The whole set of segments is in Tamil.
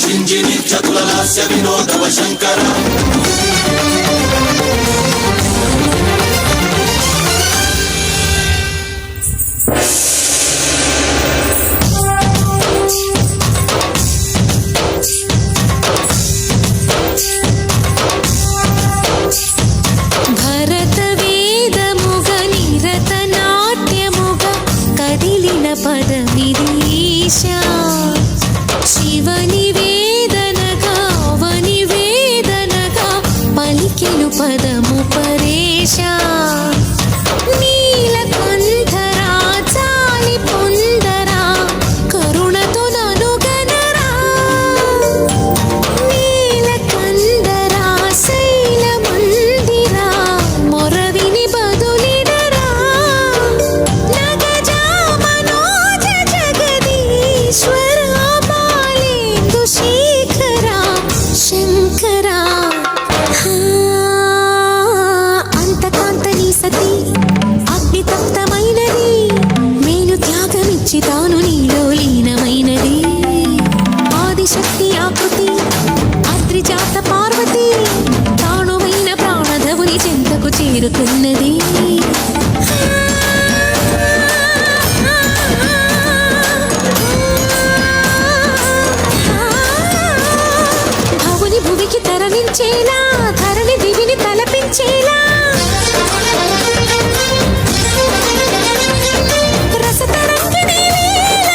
शिंजिनी चतुरलास्य विनोदव शंकर भरत वेद मुग निरत नाट्य मुग कदिलिन पदमिदीशा शिवनि वेदनगा वनि वेदनगा पलिकेनु पदमु परेशा नीलकंठरा चालि पुंदरा करुणतो ननुगनरा नीलकंदरा शैल मंदिरा मोरविनि बदुलिडरा नगजा मनोज जगदीश्वर శేఖరా శంకరా అంతకాంత నీ సతి అగ్నితప్తమైనది మేలు త్యాగమిచ్చి తాను నీలో లీనమైనది ఆదిశక్తి ఆకృతి అద్రిజాత పార్వతి తానువైన ప్రాణధవుని చెంతకు చేరుతున్నది భువికి తరలించేలా ధరణి దివిని తలపించేలా రసతరంగిణి వేళ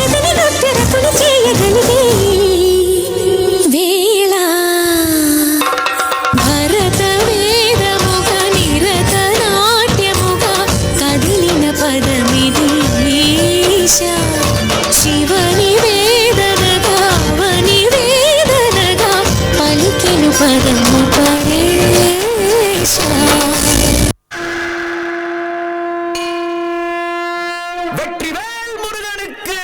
ఎదిని నృత్యరతులు చేయగలిగే వేళ భరత వేదముగ నిరత నాట్యముగ కదిలిన పదమిది ఈశా శివని వేదనగా వని వేదనగా పలికెను పదము పరేశా வெற்றிவேல் முருகனுக்கு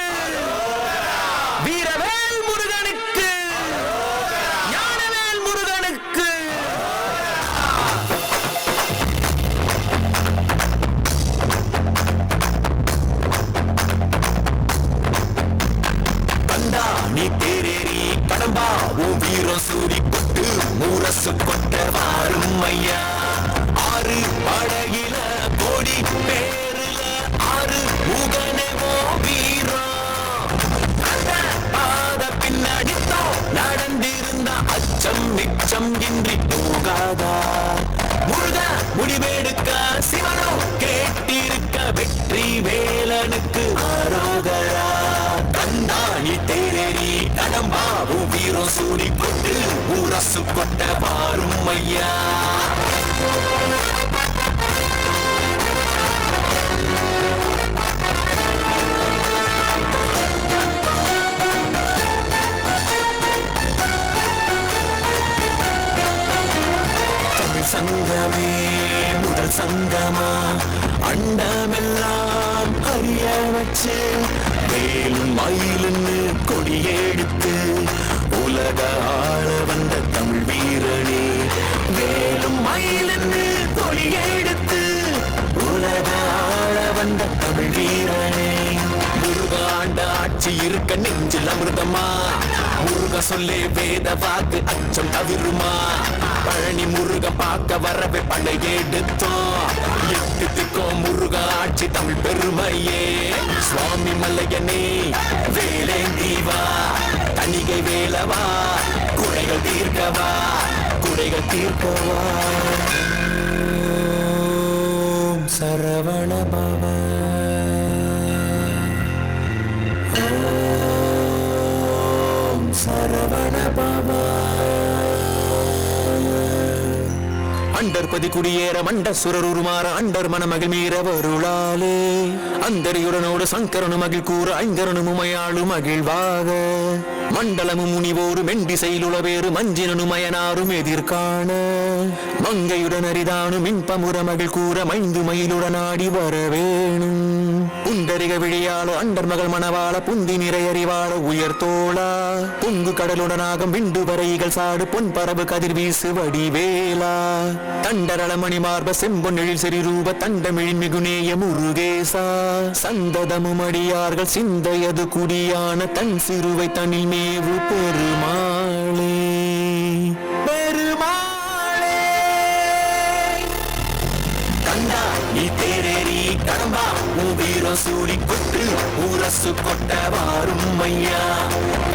வீரவேல் முருகனுக்கு ஞானவேல் முருகனுக்கு கண்டா நீ தேரேறி கடம்பா ஓ வீரம் சூரி கொட்டு மூரசு கொட்ட வாரும் ஐயா ஆறு படகில கோடி பேருல ஆறு முகனவோ வீரம் பாத பின்னடித்தோ நடந்திருந்த அச்சம் நிச்சம் இன்றி போகாதா முருக முடிவெடுக்க சிவனோ கேட்டிருக்க வெற்றி வேலனுக்கு ஆராதரா கண்டாணி தேரேறி கடம்பாவு வீரம் சூடி கொண்டு ஊரசு கொட்ட வாரும் ஐயா சங்கமே முதல் சங்கமா அண்டமெல்லாம் அறிய வச்சு வேலும் மயிலுன்னு கொடியெடுத்து உலக ஆள வந்த தமிழ் வீரனே வேலும் மயிலுன்னு கொடியெடுத்து உலக ஆள வந்த தமிழ் வீரனே முருகாண்ட ஆட்சி இருக்க நெஞ்சில் அமிர்தமா முருக சொல்லே வேத வாக்கு அச்சம் தவிருமா பழனி முருகன் பார்க்க வரவே படையெடுத்தோம் எட்டுத்துக்கும் முருக ஆட்சி தமிழ் பெருமையே சுவாமி மல்லையனே வேலேந்தீவா தணிகை வேலவா குறைகள் தீர்க்கவா குறைகள் தீர்க்கவா சரவண பவ சரவண பவ அண்டர்பதி குடியேற மண்ட சுரருமாற அண்டர் மணமகிழ் மீற வருளாலே அந்தரியுடனோடு சங்கரனு மகிழ் கூற ஐங்கரனு மயாளு மகிழ்வாக மண்டலமும் முனிவோரு மெண்டிசையிலுள வேறு மஞ்சினு மயனாரும் எதிர்காண மங்கையுடன் அரிதானு மின்பமுற மகிழ் கூற மைந்து மயிலுடன் ஆடி வரவேணும் புண்டரிக விழியாள அண்டர் மகள் மணவாள புந்தி நிறையறிவாள உயர்த்தோளா பொங்கு கடலுடனாக விண்டு வரைகள் சாடு பொன் பரவு கதிர் வீசு வடிவேலா தண்டரளமணி மார்ப செம்பொன்னெழில் செறி ரூப தண்டமிழின் மிகுநேய முருகேசா சந்ததமும் அடியார்கள் சிந்தையது குடியான தன் சிறுவை தனில் மேவு பெருமாளே பெருமாளே கண்டா நீ தேரேறி கடம்பா உன் வீரம் சூடி கொட்டு ஊரசு கொட்ட வாரும் ஐயா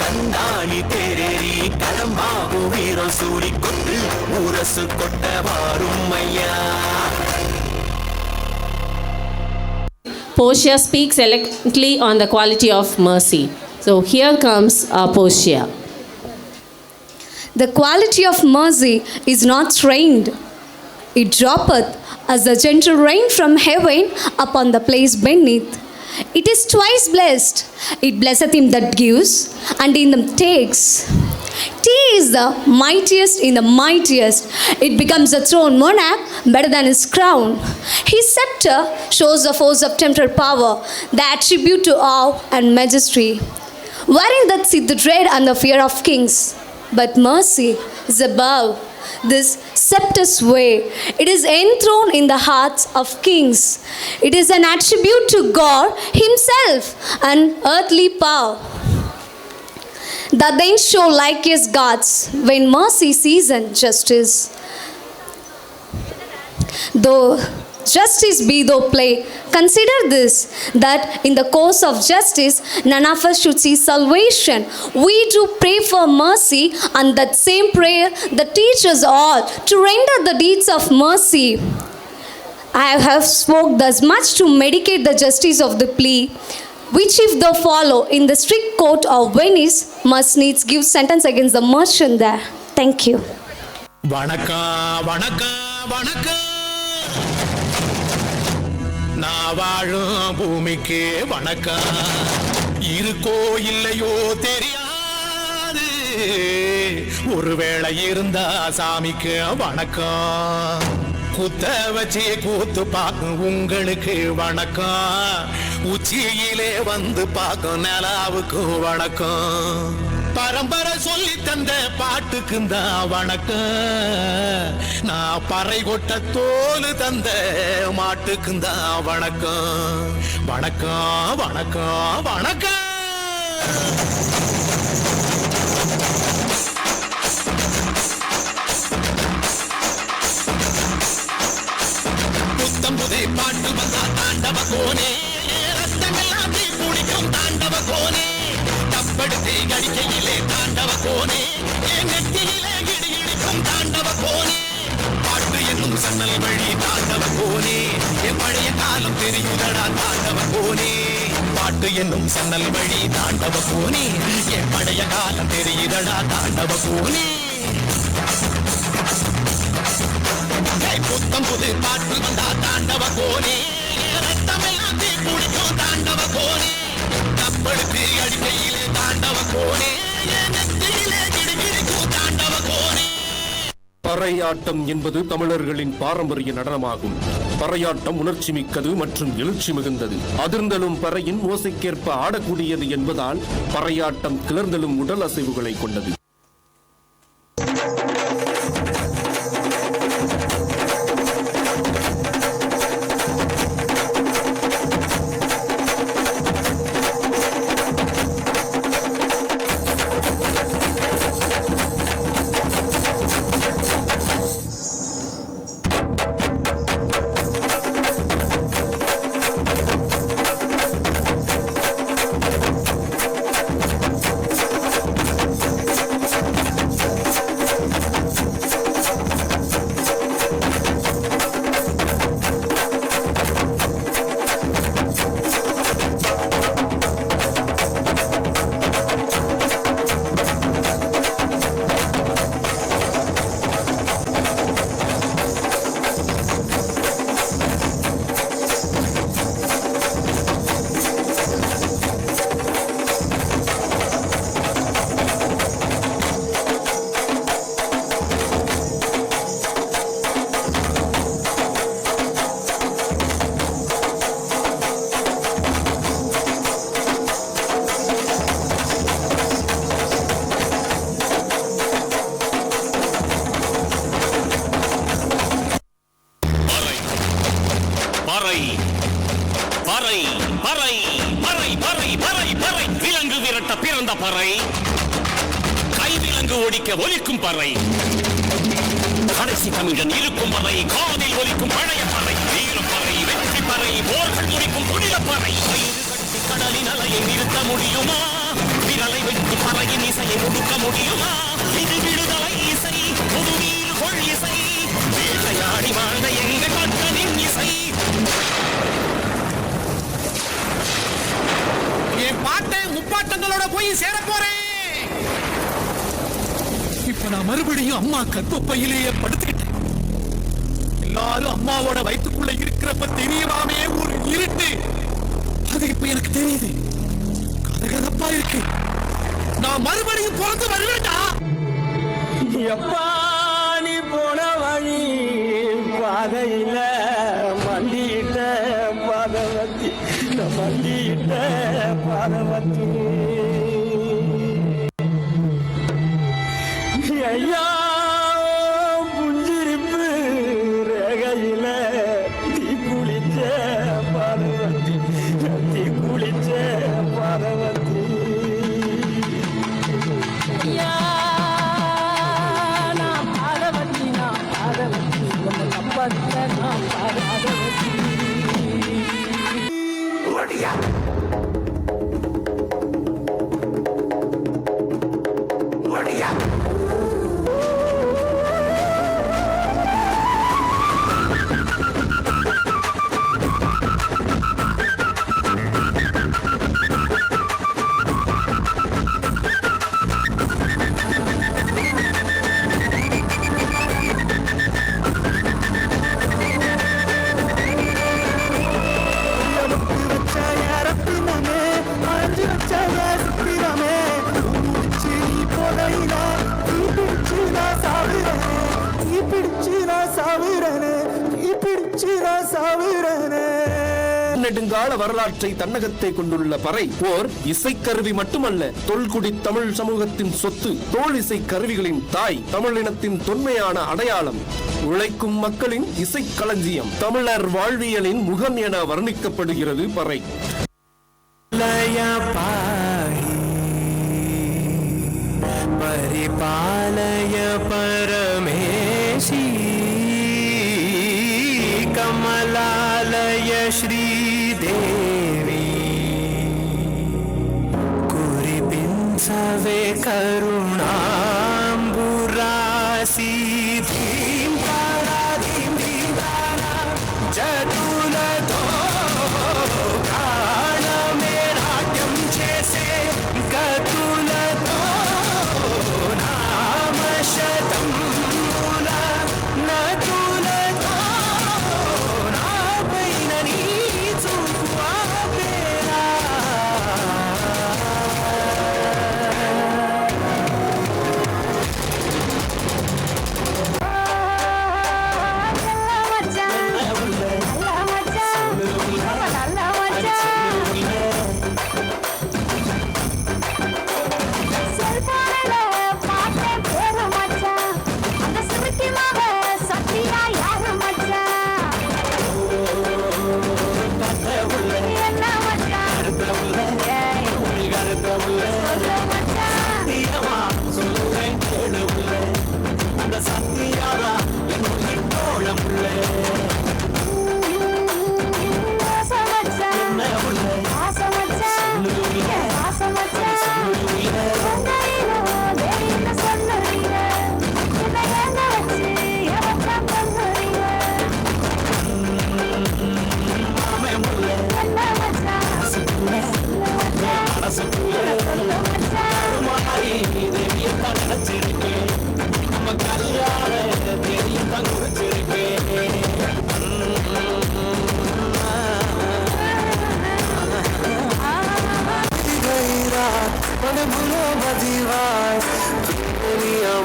கண்டா நீ தேரேறி கடம்பா உன் வீரம் சூடி கொட்டு ஊரசு கொட்ட வாரும் ஐயா. Portia speaks eloquently on the quality of mercy. So here comes Portia. The quality of mercy is not strained. It droppeth as the gentle rain from heaven upon the place beneath. It is twice blessed. It blesseth him that gives, and in them takes. T is the mightiest in the mightiest. It becomes a throne monarch better than his crown. His scepter shows the force of temporal power, the attribute to awe and majesty, wherein that sit the dread and the fear of kings. But mercy is above this scepter's way. It is enthroned in the hearts of kings. It is an attribute to God himself and earthly power. That then show like his gods when mercy seasons justice. Though justice be though play, consider this, that in the course of justice none of us should see salvation. We do pray for mercy, and that same prayer that teaches all to render the deeds of mercy. I have spoke thus much to medicate the justice of the plea, which if thou follow in the strict court of Venice, must needs give sentence against the merchant there. Thank you. வணக்கம் வணக்கம் வணக்கம் நான் வாழும் பூமிக்கு வணக்கம் இருக்கோ இல்லையோ தெரியாது ஒருவேளை இருந்தா சாமிக்கு வணக்கம் குத்த வச்சு கூத்து பார்க்கும் உங்களுக்கு வணக்கம் உச்சியிலே வந்து பார்க்கும் நிலாவுக்கு வணக்கம் பரம்பரை சொல்லி தந்த பாட்டுக்குந்தான் வணக்கம் நான் பறை கொட்ட தோல் தந்த மாட்டுக்குந்தான் வணக்கம் வணக்கம் வணக்கம் வணக்கம். புத்தம்புதே பாட்டு வந்தா தாண்டவ கோனே ரத்தமெல்லாம் தீ பிடிக்கும் தாண்டவ கோனே தப்படுத்தி கடிக்கையிலே தாண்டவ கோனே என் நெத்தியிலே கிடி இடிக்கும் தாண்டவ கோனே பாட்டு என்னும் சன்னல் வழி தாண்டவ கோனே என் பழைய காலம் தெரியுதடா தாண்டவ கோனே பாட்டு என்னும் சன்னல் வழி தாண்டவ கோனே என் பழைய காலம் தெரியுதடா தாண்டவ கோனே புத்தம் புது பாட்டு வந்தா தாண்டவ கோனே ரத்தமெல்லாம் தீ பிடிக்கும் தாண்டவ கோனே தப்படுத்தி அடிக்கையிலே தாண்டவ கோனே நெத்தியிலே கிடிகிடிக்கும் தாண்டவ கோனே. பறையாட்டம் என்பது தமிழர்களின் பாரம்பரிய நடனமாகும். பறையாட்டம் உணர்ச்சி மிக்கது மற்றும் எழுச்சி மிகுந்தது. அதிர்ந்தலும் பறையின் ஓசைக்கேற்ப ஆடக்கூடியது என்பதால் பறையாட்டம் கிளர்ந்தலும் உடல் அசைவுகளை கொண்டது. பறை, கைவிலங்கு ஒடிக்க ஒலிக்கும் பறை, கடைசி தமிழன் இருக்கும் வரை காதில் ஒலிக்கும் பழைய பறை, வீரப்பறை, வெற்றி பறை, போர்கள் முடிக்கும் புனித பறை. வயிறு கட்டி கடலின் அலையை நிறுத்த முடியுமா? விரலை வெட்டி பறையின் இசையை ஒடுக்க முடியுமா? இது விடுதலை இசை, புதுவீர் கொள் இசை, வேட்டையாடி வாழ்ந்த எங்கள் மக்களின் இசை. என் பாட்டை முப்பாட்டங்களோட போய் சேர போறேன். இப்ப நான் மறுபடியும் அம்மா கற்பப்பையிலேயே படுத்துக்கிட்டேன். எல்லாரும் அம்மாவோட வயிற்றுக்குள்ள இருக்கிறப்ப தெரியவாமே ஒரு இருட்டு. அது இப்ப எனக்கு தெரியுது. கதகதப்பா இருக்கு. நான் மறுபடியும் பிறந்து வருவேண்டா. எப்பா நீ போன வழி பாதையில மண்டியிட்ட பாதவத்தி, மண்டியிட்ட பாதவத்தி. ஐயா புஞ்சிருப்பு ரேகையில தீ குளிச்ச பாதவத்தி, தீ குளிச்ச பாதவத்தி. நான் பாதவத்தி, நான் பாதவத்தி, உன்னை நம்பத்த நான் பாதவத்தி. நெடுங்கால வரலாற்றை தன்னகத்தை கொண்டுள்ள பறை ஓர் இசைக்கருவி மட்டுமல்ல, தொல்குடி தமிழ் சமூகத்தின் சொத்து, தோல் இசை கருவிகளின் தாய், தமிழினத்தின் தொன்மையான அடையாளம், உழைக்கும் மக்களின் இசைக்களஞ்சியம், தமிழர் வாழ்வியலின் முகம் என வர்ணிக்கப்படுகிறது பறை. பரிபாலய பரமேசி கமலாலய ஸ்ரீதேவி குறிபின்சவே கருணாம்புராசி தீம் தாரா தீம் தீம் தாரா ஜதுலதோ காணமே நாட்யம் చేసే గతులతో నామశతం మూల నతులతో నాపైన నీ చూపు ఆపేరా.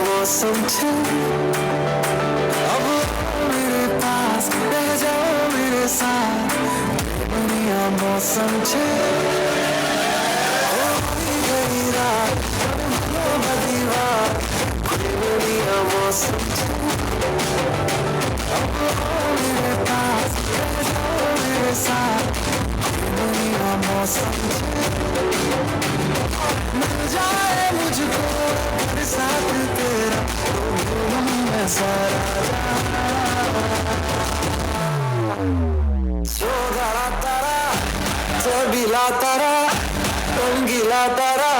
मौसम छे अब मेरे पास रह जाओ मेरे साथ, बढ़िया मौसम छे गई रात बढ़िया मौसम छे अब मेरे पास रह जाओ मेरे साथ, बढ़िया मौसम छे. मिल जाए मुझको साथ तेरा मैं सारा सोगड़ा तारा चबीला तारा रंगीला तारा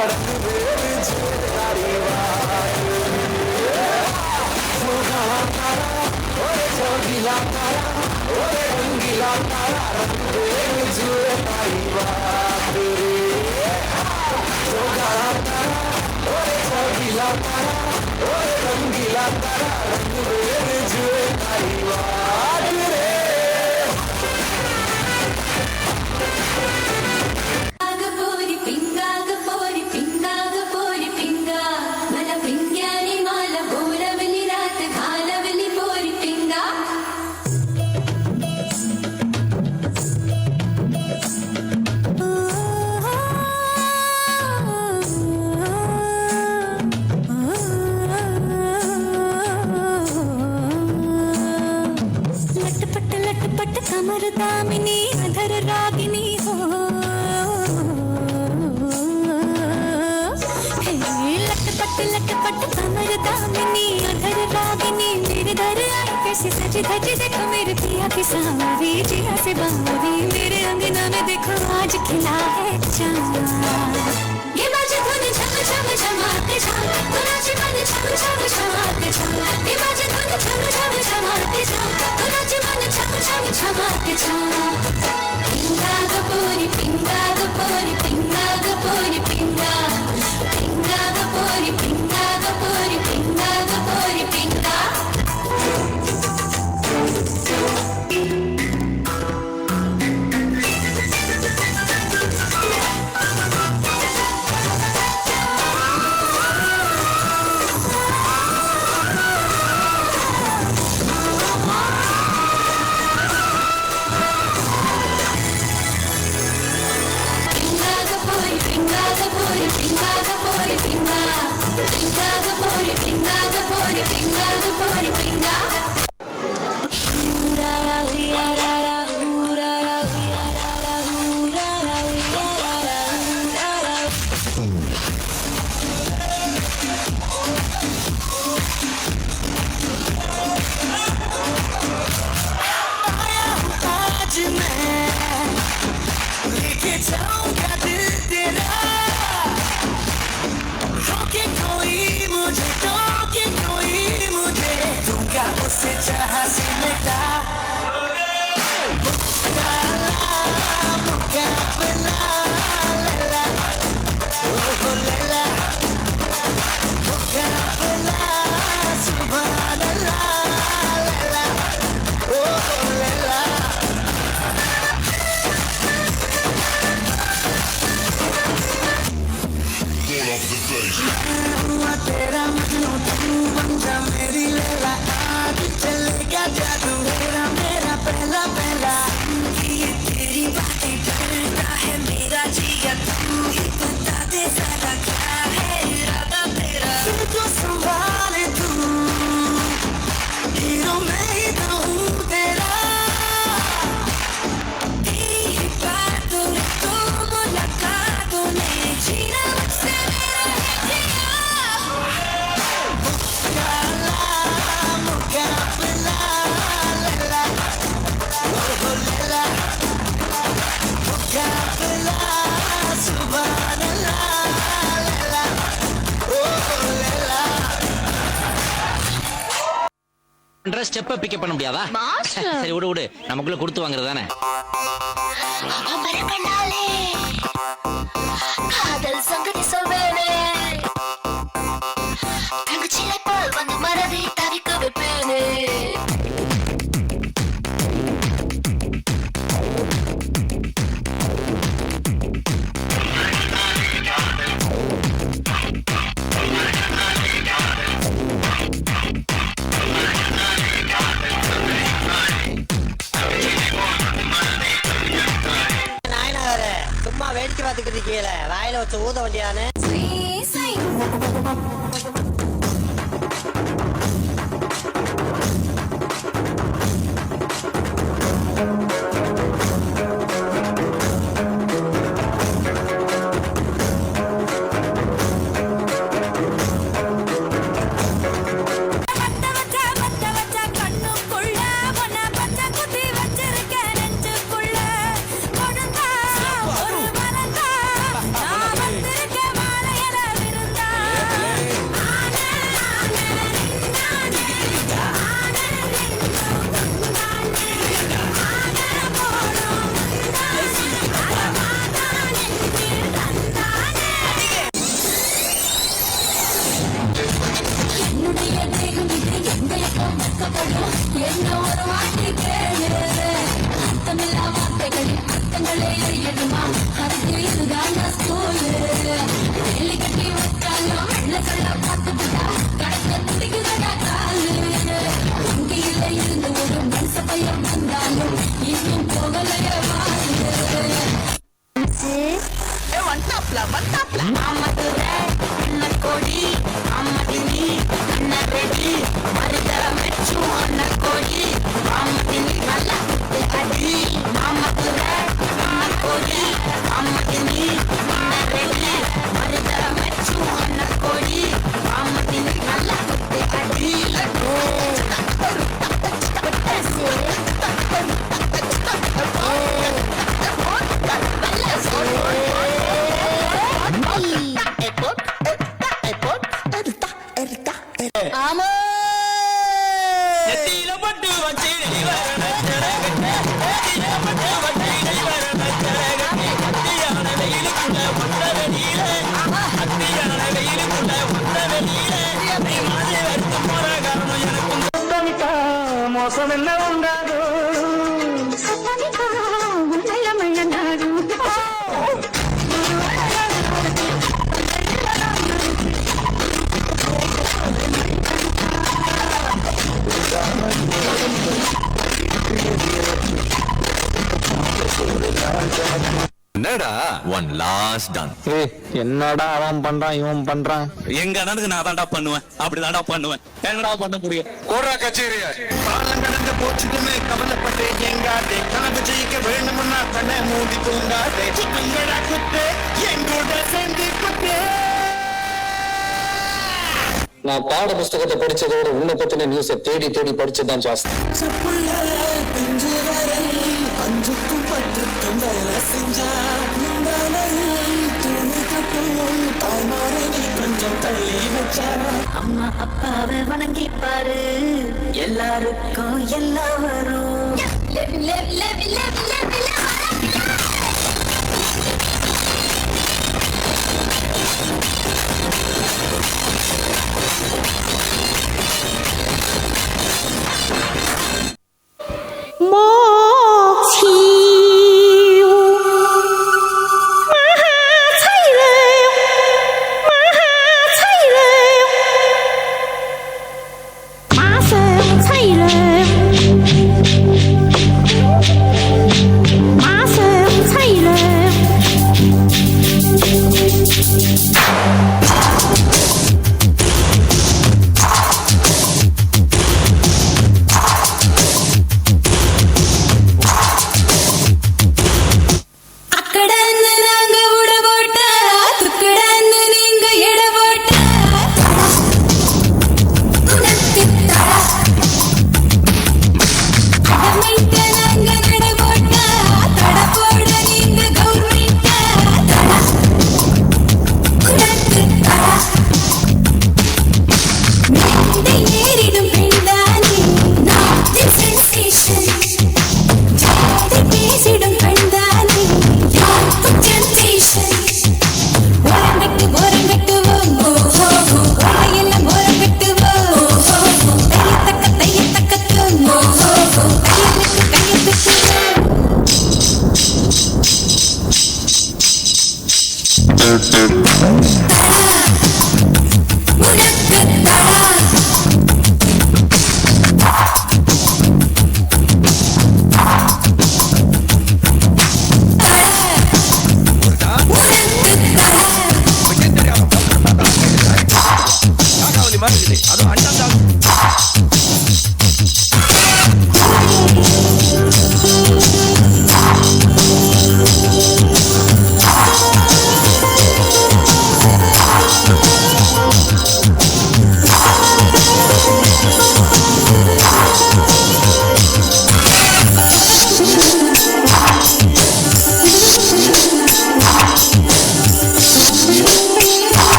सोगड़ा तारा चबीला तारा रंगीला तारा जुए तारी बात रे सोगड़ा तारा चबीला तारा रंगीला तारा जुए तारी बात रे कमर दामिनी अधर रागिनी हो लटपट कमर दामिनी अधर रागिनी मेरे दर आई कैसी सजी धजी देखो मेरे पिया की सावरी जिया से बावरी मेरे अंगना में देखो आज खिला है चांद ये बाजे धुन झम झम झमाते झम तो नाचे मन झम झम झमाते झम ये बाजे धुन झम झम झमाते झम तो नाचे मन झम झम झमाते झम पिंगा गपोरी पिंगा गपोरी पिंगा गपोरी पिंगा पिंगा गपोरी पिंगा गपोरी पिंगा गपोरी पिंगा तेरा मजनू तू बन जा मेरी लैला आज चलेगा जादू मेरा पहला पहला ये तेरी बातें डरता है मेरा जिया तू ही बता दे सारा क्या है इरादा तेरा तुझको संभाले तू हीरो मैं ही तो हूँ तेरा तेरी बातों तो मुलाकातों ने जीना मुझसे ஸ்டெப்பை பிக்கப் பண்ண முடியாதா? சரி விடு விடு, நமக்குள்ள கொடுத்து வாங்குறது தானே. காதல் சங்கதி சொல்வேனே தங்கச்சிலை போல் வந்து மனதை தவிக்க வைப்பேனே சும்மா வேடிக்கை பார்த்துக்கிட்டு இருக்கீங்களே, வாயில வச்சு ஊத வேண்டியானே. வாக்கப்படும் என்ன ஒரு வாட்டி கேளு அர்த்தமில்லா வார்த்தைகளில் அர்த்தங்களே அறியணுமா அதுக்கு இதுதான் ஸ்கூலு வெள்ளி கட்டி வச்சாலும் வெள்ள சொல்ல பார்த்துட்டா கடக்க துடிக்குதடா காலு வங்கியில இருந்து ஒரு மனுஷ பையன் வந்தாலும் இன்னும் போகலைய வாழு அம்மதுரை அண்ணக்கோடி அம்மதினி அண்ணரெடி மருத மெச்சு அண்ணக்கோடி அம்மதினி நல்ல அடி அம்மதுரை அண்ணக்கோடி அம்மதினி அண்ணரெடி மருத மெச்சு அண்ணக்கோடி அம்மதினி நல்ல அடி மோசம் என்ன உண்டாகும் என்னடா ஒன் லாஸ்ட் டன். என்னடா அவன் பண்றான் இவன் பண்றான். எங்க அண்ணனுக்கு நான் தான்டா பண்ணுவேன், அப்படிதான்டா பண்ணுவேன். என்னடா பண்ண முடியும்? கோரா கச்சேரியா காலம் கடந்து போச்சுக்குமே கவலைப்பட்டு எங்காதே கனவு ஜெயிக்க வேண்டும்னா கண்ணை மூடி தூங்காதே உங்களா குத்து எங்கூட சேர்ந்து குத்து. நான் பாட புஸ்தகத்தை படிச்சதோட உன்னை பத்தின நியூஸை தேடி தேடி படிச்சதுதான் ஜாஸ்தி. அம்மா அப்பாவை வணங்கி பாரு எல்லாருக்கும் எல்லாம் வரும்.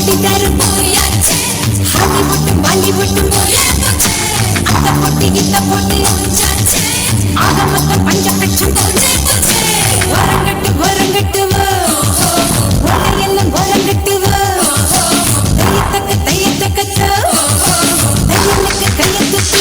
ಚೂಡಿದಾರು ಬೋಯಾಚೆ ಬಾಲಿವುಡ್ ಬೋಯಾಚೆ ಅತ್ತ ಪೊಟ್ಟಿ ಇತ್ತ ಪೊಟ್ಟಿ ಮುಂಚಾಚೆ ಆಗ ಮತ್ತ ಪಂಚ ಕಚ್ಚು ಬೋಚೆ ಬೋಚೆ வரங்கட்டுவ ஒலையெல்லாம் வரங்கட்டுவ தையத்தக்க தையலுக்கு கையத்துவ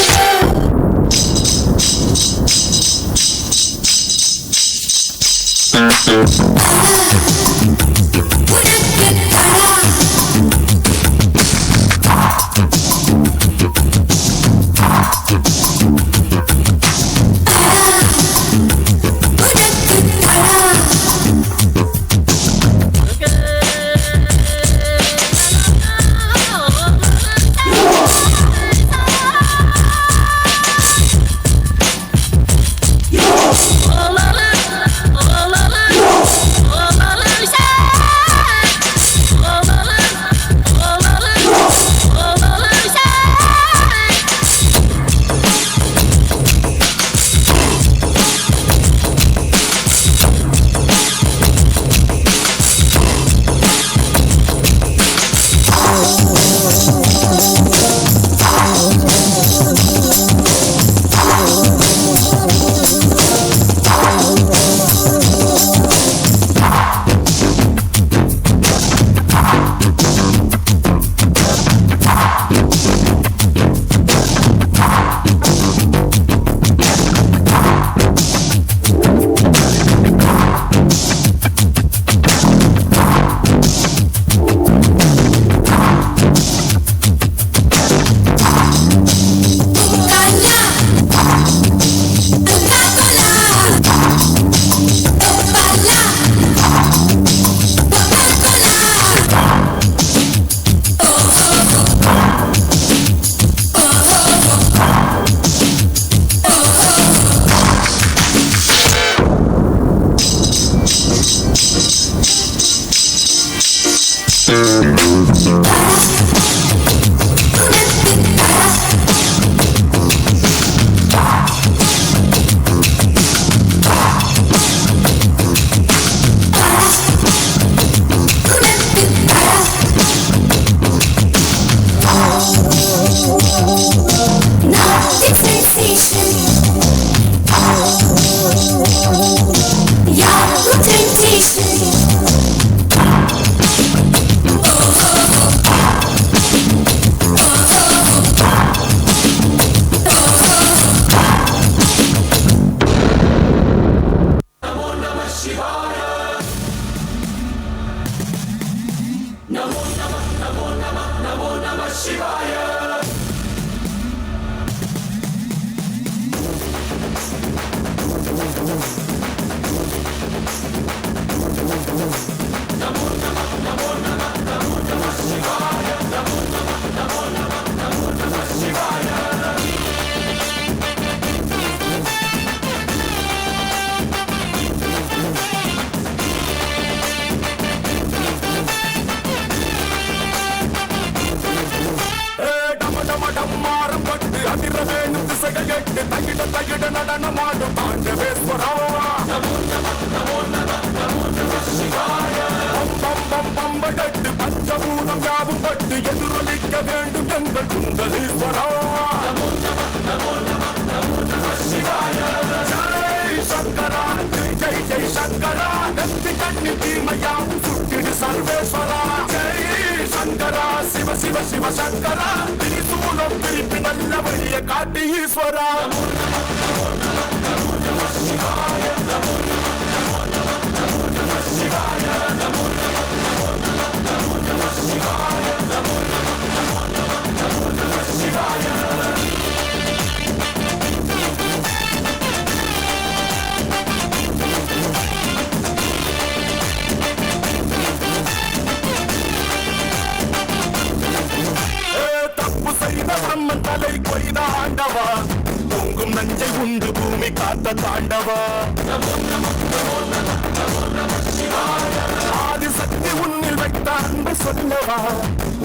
ஆதிசக்தி உன்னில் வைத்த அன்பை சொல்லவா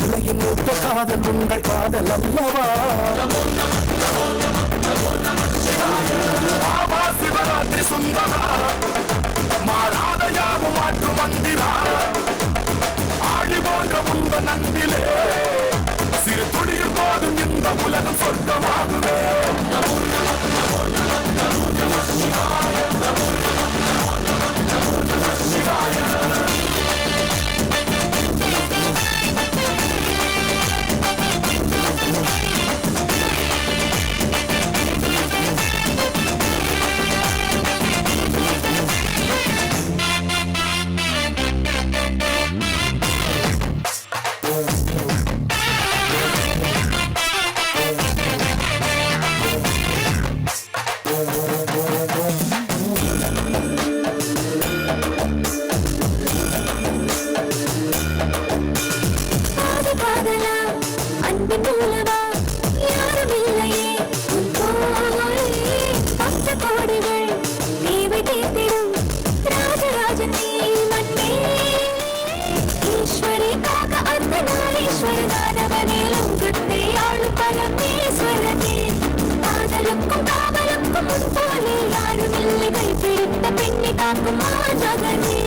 உலகின் மூத்த காதல் உங்கள் காதல் அல்லவா சிவராத்திரி சுந்தரா மாறாத யாவும் மாற்று மந்திரா ஆழி போன்ற துன்ப நந்திலே சிறு துளிர் போதும் இந்த உலகம் சொர்க்கமாகுமே. காதலா அன்பின் மூலமா யாரும் இல்லையே உன் போலே பக்த கோடிகள் தேவை தீர்த்திடும் ராஜராஜன் நீ மண்ணே ஈஸ்வரிக்காக அந்த நாளீஸ்வரனானவனேலும் கட்டை ஆளும் பரமேஸ்வரனே காதலுக்கும் காவலுக்கும் முன் போலே யாரும் இல்லை கைப்பிடித்த பெண்ணை காக்கும் மாநகனே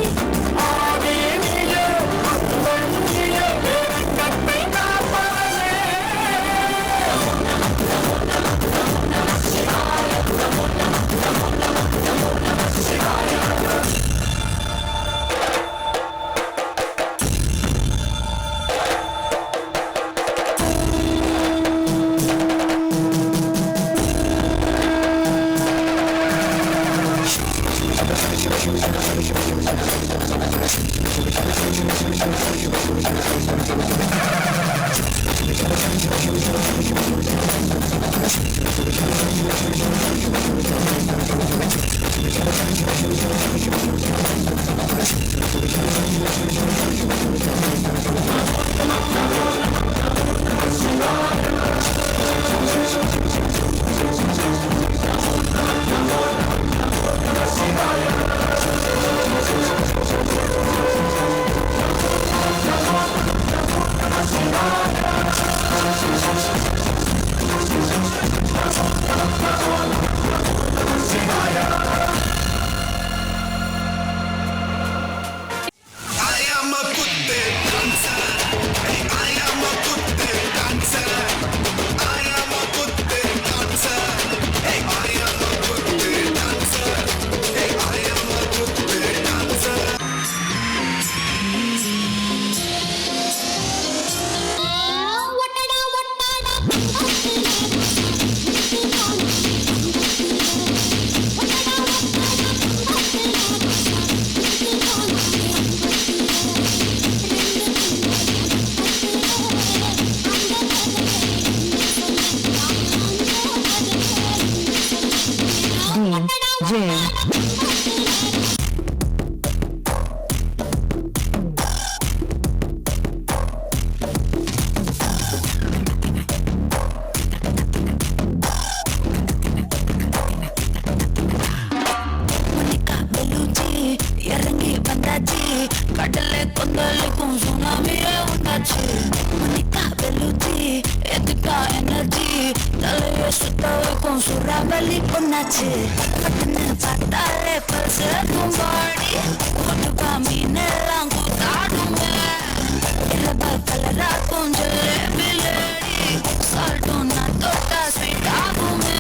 கடலை கொந்தளிக்கும் சுனாமியே உண்டாச்சு மணிக்கா வெளுச்சி எதுக்கா எனர்ஜி தலையை சுத்த வைக்கும் சுறாவளி பொண்ணாச்சு பட்டுன்னு பார்த்தாலே பல்சேக்கும் பாடி கொட்டுக்கா மீனெல்லாம் கூத்தாடுங்க இலபா கலரா கொஞ்சம் லேடி சால்ட்டும் நான் தொட்டா ஸ்வீட் ஆகுமே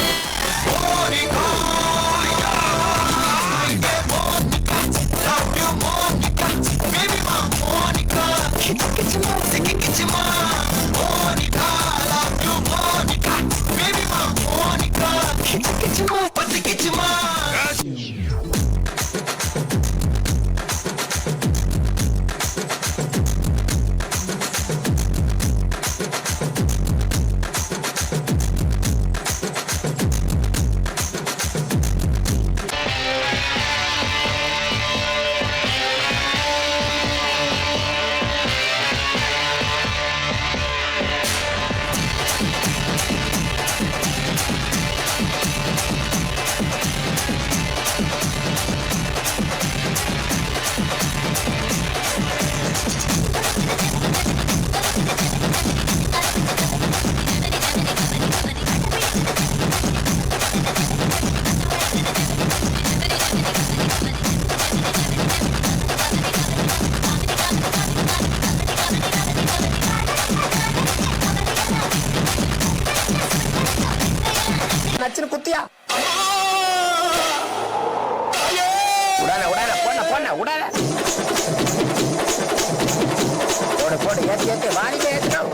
வாடிக்கை ஏற்றோம்.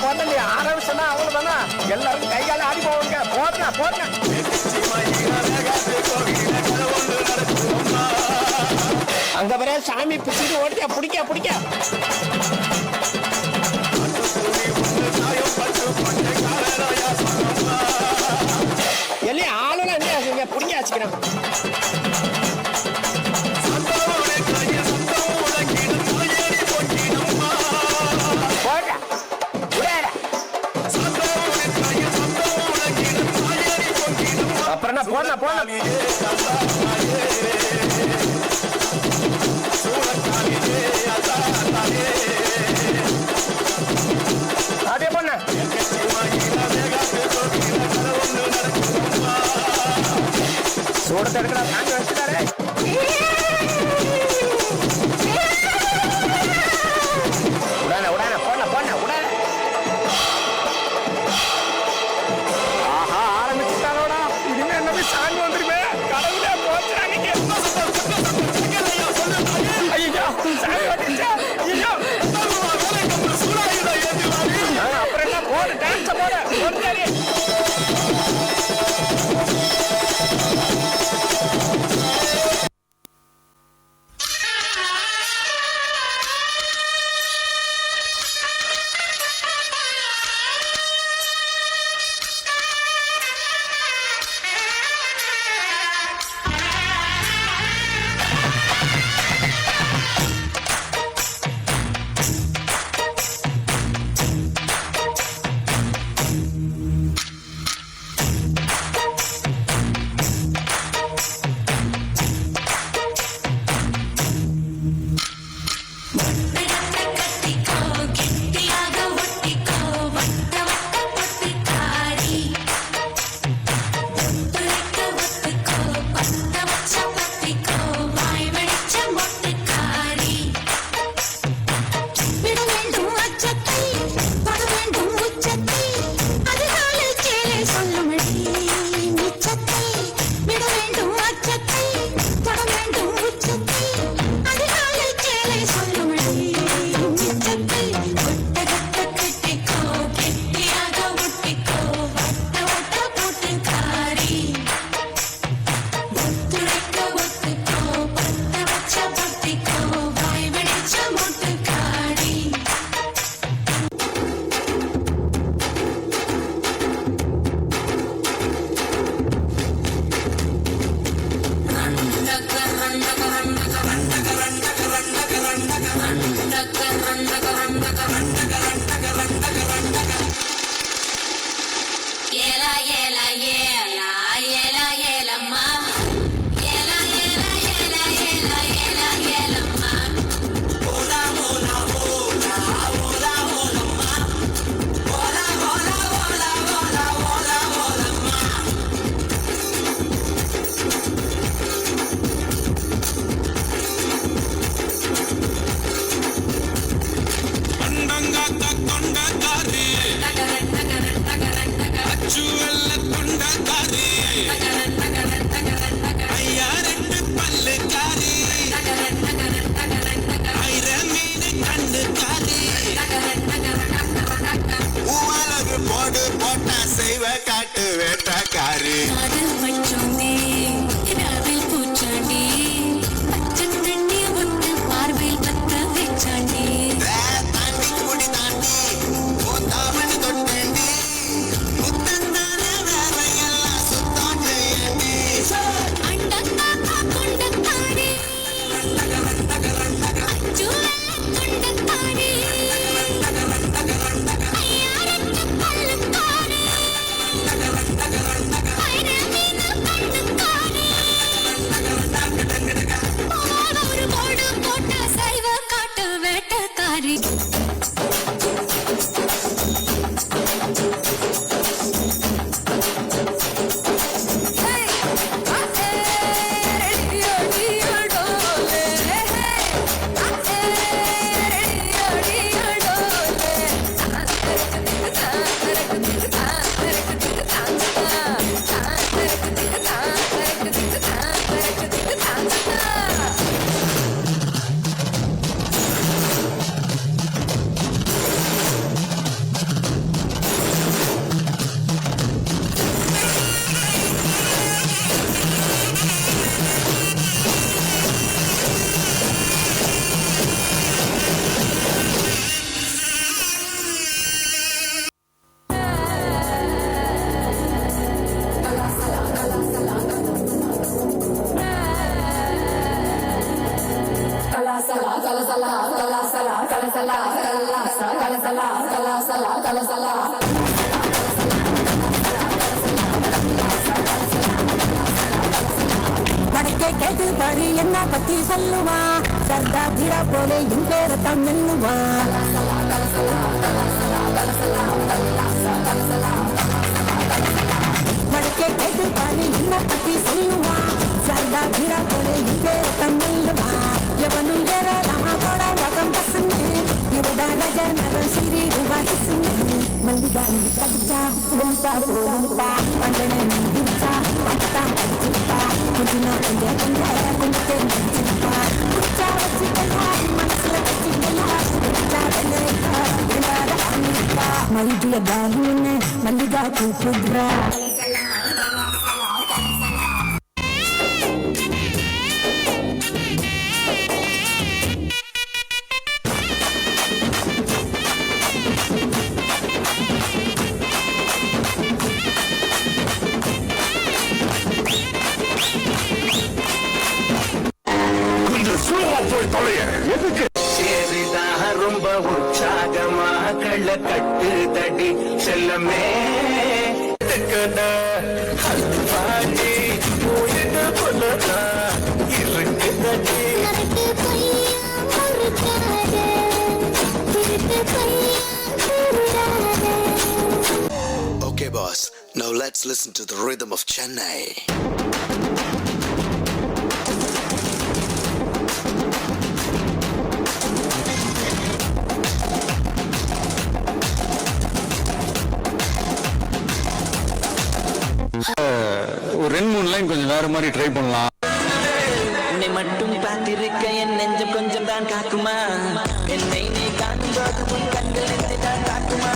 போட்ட நீ ஆரம்பிச்சா அவ்வளவுதானா எல்லாரும் கைகால ஆடி போவாங்க. போட்டா போட்டா அங்க வர சாமி பிடிச்சிட்டு ஓடியா பிடிக்க பிடிக்க எல்லாம் ஆளுநர் என்ன பிடிக்க வச்சுக்கிறேன். அப்புறம் என்ன போன போன அதே பொண்ண சூடத்தை எடுக்கிறா காஞ்சி வச்சுட்டாரு. உடனே உடனே போன போன உடனே ஆஹா ஆரம்பிச்சுட்டாரோடா. இனிமே என்ன சாமி வந்துருமே கடவுளே போச்சுறாங்க. ஐயோ சாமி வந்துச்சா ஐயோ அப்புறம் என்ன போடு டான்ஸ் போடு போடு. I வடக்கே கேட்டு பாரு என்ன பத்தி சொல்லுவா சர்தா தீரா போல என் பேரை தான் மெல்லுவா வடக்கே கேட்டு பாரு என்ன பத்தி சொல்லுவா சர்தா தீரா போல என் பேரை தான் மெல்லுவா எவனும் ஏறாமா போட வகம் பசங்க இவடா ராஜா நகர் சிறி ரூபா கிசுங்க மல்லிகா கடிச்சா உண்டா உண்டா பண்டனை நிச்சா பட்டா கடிச்சா கொஞ்சம் கொஞ்சம் கொஞ்சம் கொஞ்சம் தெரிஞ்சிப்பா குச்சா வச்சுக்கலா மனசுல வச்சுக்கலா குச்சா மல்லிகா தாஹினே மல்லிகா கூப்பிடுறா ரொம்ப உற்சாகமா கள்ள கட்டு தடி செல்லமே Okay, boss. Now let's listen to the rhythm of Chennai. ஒரு 2-3 லைன் கொஞ்சம் வேற மாதிரி ட்ரை பண்ணலாம். உன்னை மட்டும் பார்த்திருக்க என் நெஞ்சம் கொஞ்சம் தான் காக்குமா என்னை நீ காணும்போது உன் கண்கள் நெஞ்சுதான் காக்குமா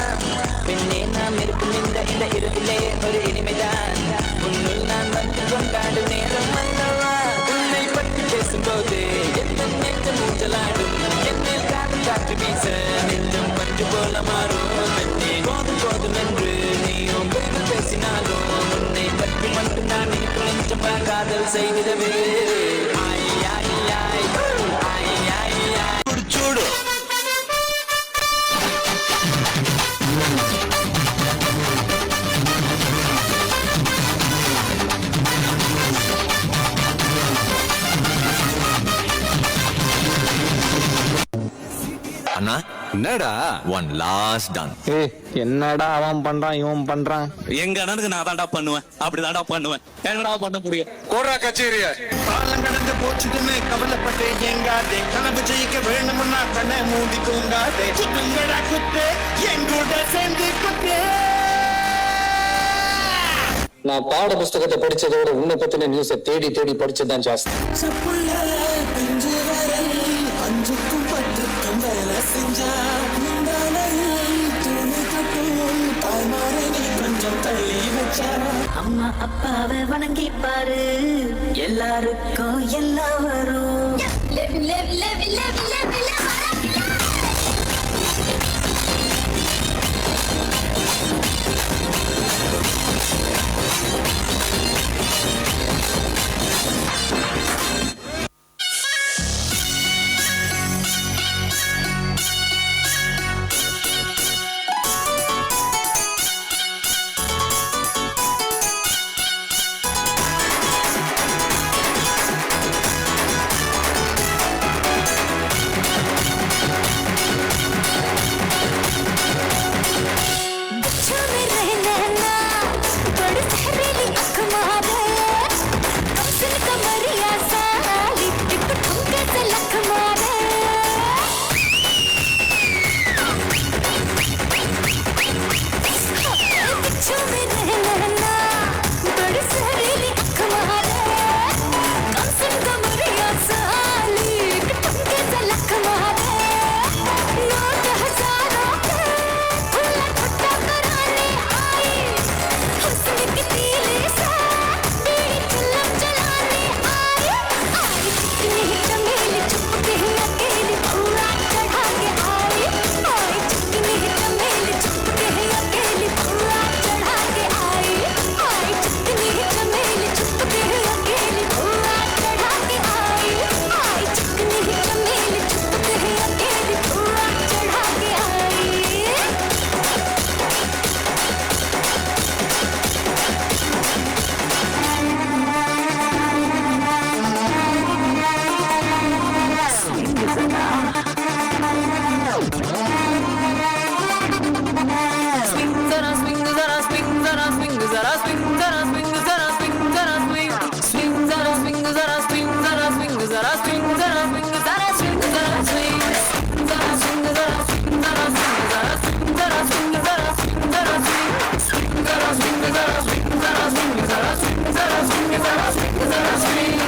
பெண்ணே நாம் இருக்கும் இந்த இரவிலே ஒரு இனிமைதான் உன்னுள் நான் வந்து கொண்டாடும் நேரம் அல்லவா உன்னை பற்றி பேசும்போது எந்த நெஞ்சம் ஊஞ்சலாடும் என்னில் காதல் காற்று வீச நெஞ்சம் பஞ்சு போல மாறும் பெண்ணே போதும் போதும் என்று நீயும் பெருமை பேசினாலும் உன்னை பற்றி மட்டும் நான் எனக்கு நெஞ்சம் காதல் செய்திடவே చూడు அண்ணா என்னடா ஒன் லாஸ்ட் டன். என்னடா அவன் பண்றான் இவன் பண்றான். எங்க அண்ணனுக்கு நான் தான்டா பண்ணுவேன் அப்படிதான்டா பண்ணுவேன் என்னடா பண்ண முடியும் கோரா கச்சேரியா காலம் கடந்து போச்சுன்னு கவலைப்பட்டு எங்காதே கனவு ஜெயிக்க வேணும்னா கண்ணை மூடி தூங்காதே சுத்துங்கடா குத்து எங்கூட சேர்ந்து குத்து. நான் பாட புஸ்தகத்தை படிச்சதோட உன்னை பத்தின நியூஸை தேடி தேடி படிச்சதுதான் ஜாஸ்தி. அம்மா அப்பாவை வணங்கி பாரு எல்லாருக்கும் எல்லாம் வரும். zara swing, zara swing, zara swing, zara swing, zara swing, swing, zara swing, zara swing, zara swing, zara swing, zara swing, zara swing, zara swing, zara swing, zara swing, zara swing, zara swing, zara swing, zara swing, zara swing, swing, zara swing, zara swing, zara swing, zara swing, zara swing, zara swing, zara swing.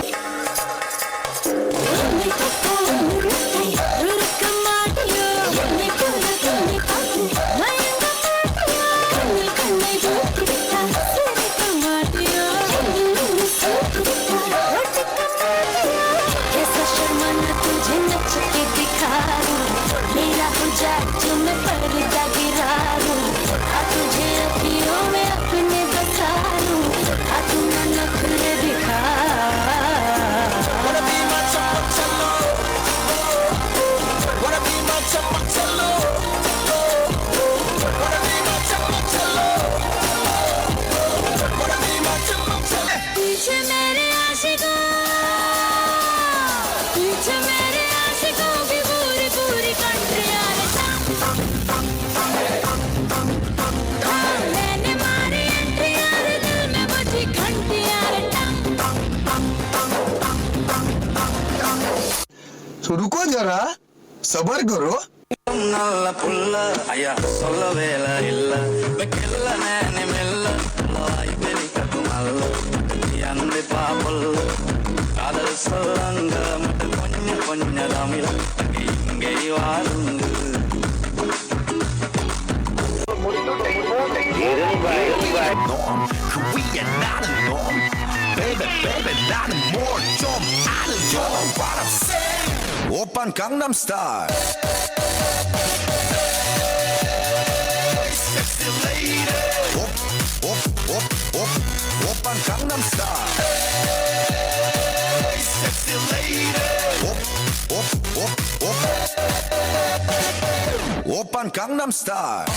मेरा पूजा जो मैं पर्दा गिरा दूं, तुझे अखियों में अपने बसा लूं, तू ना नखरे दिखा। Wanna be my chapachalo, wanna be my chapachalo, wanna be my chapachalo, wanna be my chapachalo. पीछे मेरे आशिकों, पीछे मेरे आशिकों की पूरी पूरी कंट्रियां मैंने मारी एंट्रियां दिल में बजी घंटियां। So रुको जरा, सबर करो. நல்ல புள்ள ஐயா சொல்ல வேலை இல்ல வெக்கல்ல நானே மெல்ல வாய் வெளிக்கட்டும் அல்ல அந்த பாப்பல்ல காதல் சொல்லுங்க மட்டும் கொஞ்சம் கொஞ்சம் தமிழ் இங்கே வாருங்க Korea not a norm. Baby, baby, not more 좀 알아줘. What I'm saying. 오빤 강남 스타일. Sexy lady. 오빤 강남 스타일. Sexy lady. 오빤 강남 스타일.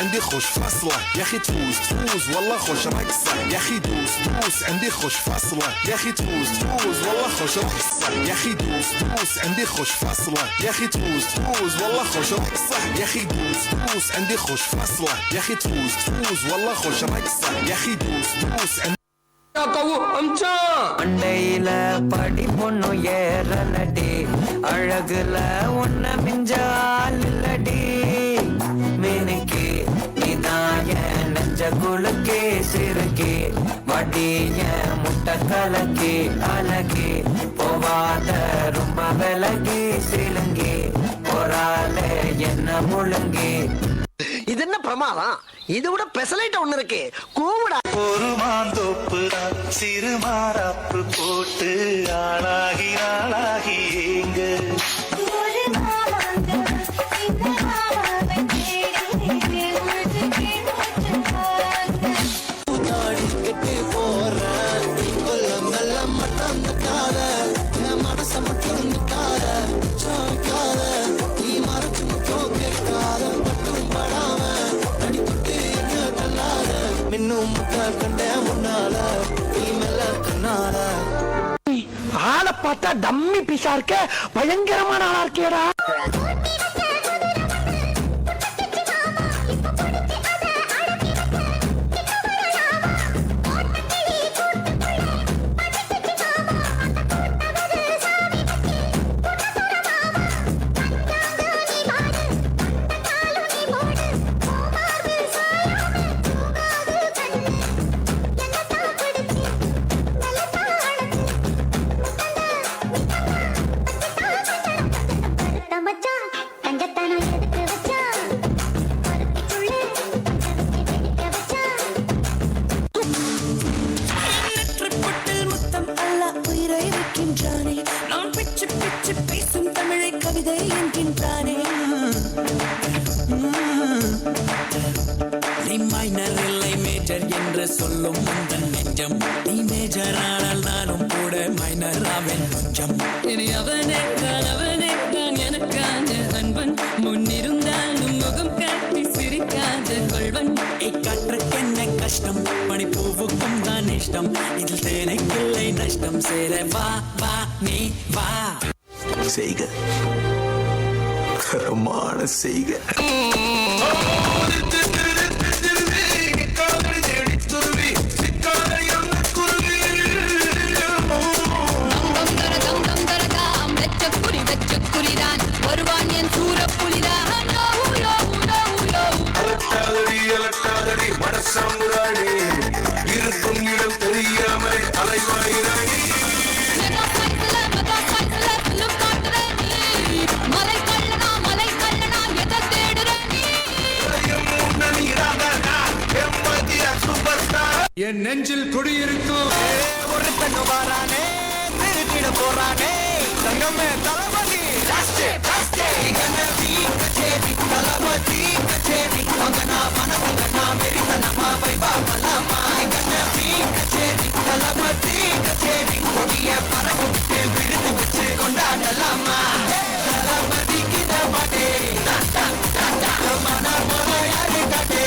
عندي خوش فصلة يا اخي تفوز والله خوش رقصة يا اخي دوس عندي خوش فصلة يا اخي تفوز والله خوش رقصة يا اخي دوس عندي خوش فصلة يا اخي تفوز والله خوش رقصة يا اخي دوس عندي خوش فصلة يا اخي تفوز والله خوش رقصة يا اخي دوس عندي அண்டையில படி பொண்ணு ஏறலடி அழகுல உன்ன மிஞ்சால் இல்லடி மேனிக்கு நீதாய நெஞ்ச குலுக்கே சிறுக்கே வடிய முட்டை கலக்கி அழகி போவாத ரொம்ப விலகி சிலுங்கி போராலே என்ன முழுங்கி. இது என்ன பிரமாதம்? இது விட பெசலைட் ஒண்ணு இருக்கு, கூவுடா. ஒரு மாந்தோப்பு சிறு மாறாப்பு போட்டு ஆளாகி ஆளாகி ஏங்க ஆளை பார்த்தா டம்மி பீஸா இருக்க, பயங்கரமான ஆளா இருக்கேடா. சொல்லும் முந்தன் நெஞ்சம் நீ மேஜரானால் நானும் கூட மைனராவேன் கொஞ்சம் இனி அவனே தான் எனக்கான அன்பன் முன்னிருந்தாலும் முகம் காட்டி சிரிக்காத கொள்வன் காற்றுக்கு என்ன கஷ்டம் பனிப்பூவுக்கும் தானே கஷ்டம் இதில் தேனைக்கில்லை நஷ்டம் சேர வா வா நீ வா செய்க கரமான செய்க வருவான் என் சூரப்புலிதான் மனசாமுராணி இருக்கும் இடம் தெரியாமல் அலைவாயிராணி என் நெஞ்சில் குடியிருக்கும் ஒருத்தங்க வாரானே திருட்டிட போறானே தங்கமே தளபதி தளபதி கச்சேரி மகனா மனமகனா மெரித்தனமா வைபா மலமா கச்சேரி தளபதி கச்சேரி கொடிய பறக்க விட்டு விழுந்து வச்சு கொண்டாடலாமா தளபதி கிட்ட மாட்டே மன மன யாரு காட்டே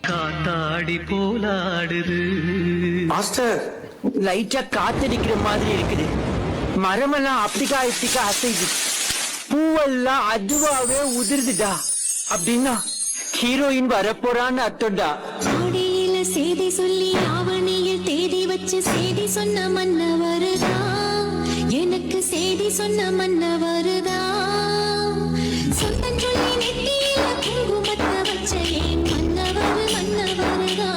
காத்தாடி போலாடுது மாஸ்டர் லைட்டா காத்தடிக்கிற மாதிரி இருக்குது மரமெல்லாம் அப்படிக்கா இப்படிக்கா அசைது பூவெல்லாம் அதுவாவே உதிர்ந்துடா அப்படின்னா ஹீரோயின் வரப்போறான்னு அர்த்தம்டா ஆடியில செய்தி சொல்லி ஆவணியில் தேடி வச்சு செய்தி சொன்ன மன்னவருதா எனக்கு செய்தி சொன்ன மன்னவருதா சொந்தம் சொல்லி நெத்தியில குங்குமத்தை வச்ச ஏன் மன்னவர் மன்னவருதா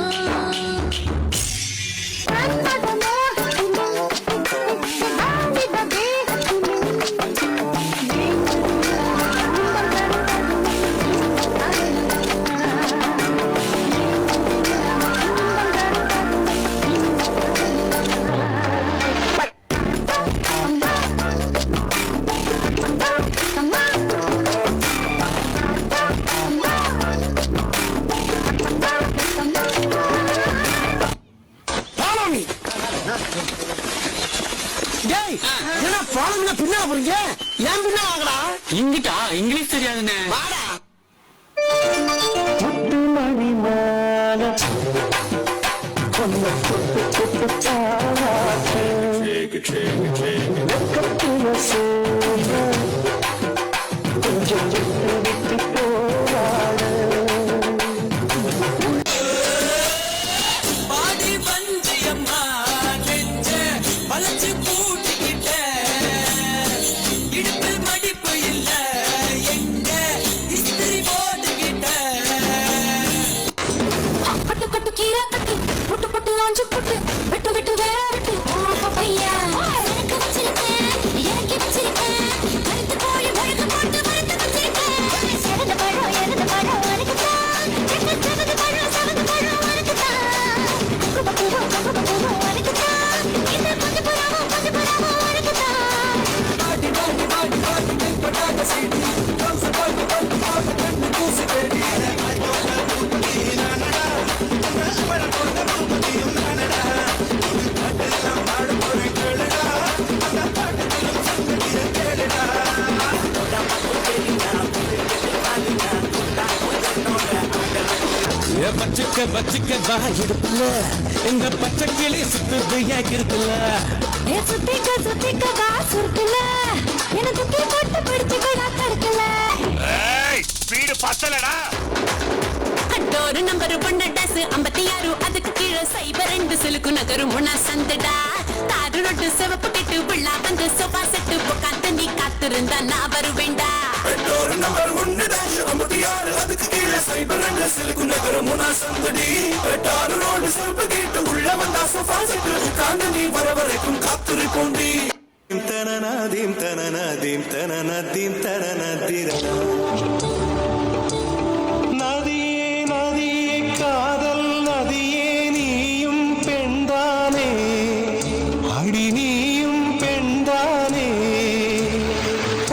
பின்னா போறீங்க ஏன் பின்னா வாங்கடா இங்கிட்டா இங்கிலீஷ் தெரியாதுன்னு வாடா பாடி வந்தியம்மா நெஞ்ச வளைச்சு பூட்டிக்கிட்ட இடுப்பில் மடிப்பு இல்ல எங்க இஸ்திரி போட்டுக்கிட்ட பட்டு பட்டு கீரை கட்டு புட்டு புட்டு ஆஞ்சு புட்டு விட்டு விட்டு வேற விட்டு பையா எனக்கு வச்சிருக்கேன் எனக்கு வச்சிருக்கேன் கருத்து கோழி முழுக்க போட்டு வறுத்து வச்சிருக்கேன் சிறந்த பழம் இறந்த பழம் வரைக்குத்தான் செவந்து பழம் செவந்து பழம் வரைக்குத்தான் கும்பப்பூவும் வரைக்குத்தான் இந்த கொஞ்சம் புறாவும் வரைக்குத்தான் பாடி பாடி பாடி பாடி பட்டாக செய்தி கம்ச பாடி பாடி பாடி கண்ணு கூசி தேடி பச்சைக்க பச்சைக்க வா இடுப்புல எங்க பச்சை கிளி சுத்துது ஏன் இருக்குல்ல சுத்திக்க காசு இருக்குல்ல எனக்கு தூக்கி போட்டு பிடிச்சு கூட தடுக்கல வீடு பத்தலடா டோரு நம்பர் 1 டஸ் 56 அதுக்கு கீழே சைபர் 2 சிலுக்கு நகரு முன்னா சந்துடா தாரு ரொட்டு சிவப்பு கெட்டு விழா வந்து சோஃபா செட்டு உட்காந்து நீ காத்திருந்தா நான் வருவேண்டா டோர் நம்பர் 1 டாஷ் 56 அதுக்கு கீழே சைபர் 2 சிலுக்கு நகரு முன்னா சந்துடி தாரு ரோடு சிவப்பு கெட்டு உள்ள வந்தா சோஃபா செட்டு உட்காந்து நீ வர வரைக்கும் காத்திருப்போண்டி தனனாதீம் தனனாதீம் தனனாதீம் தனனாதீரா நதியே நதியே காதல் நதியே நீயும் பெண்தானே அடி நீயும் பெண்தானே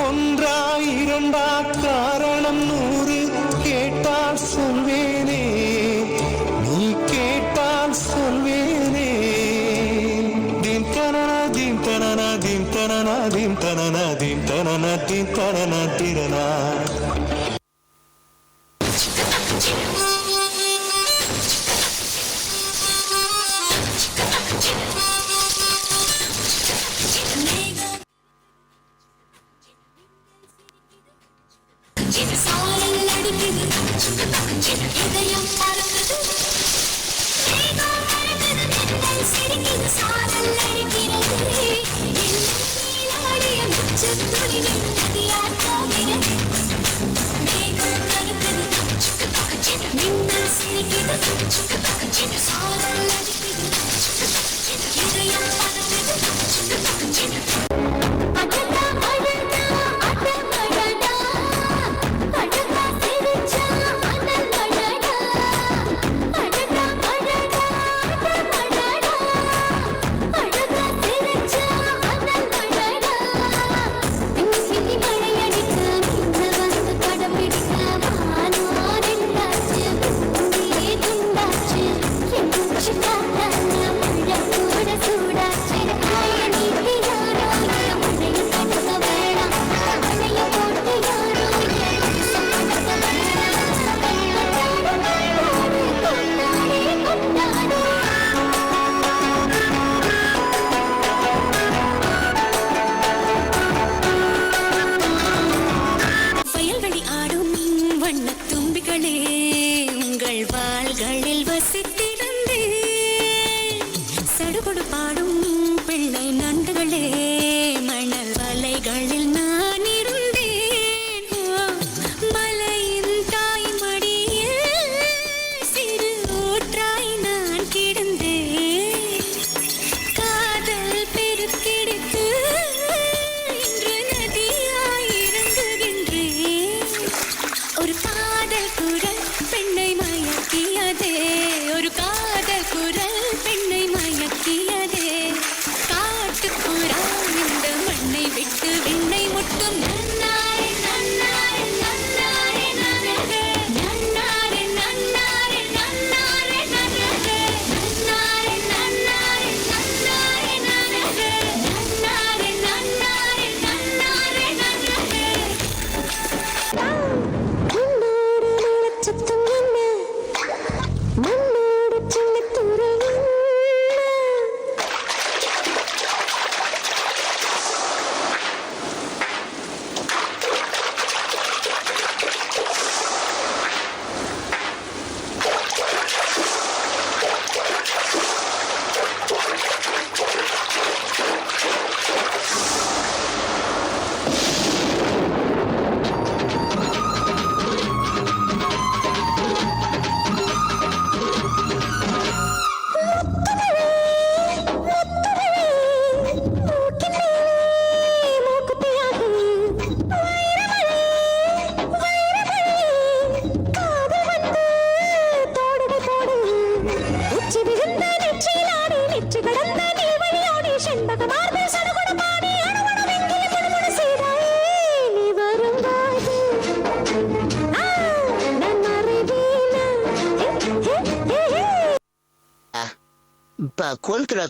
ஒன்றா இரண்டா காரணம் 100 கேட்டால் சொல்வேனே நீ கேட்டால் தனனதீம் தனனதீம் தனனதீம் தனனதிரனா.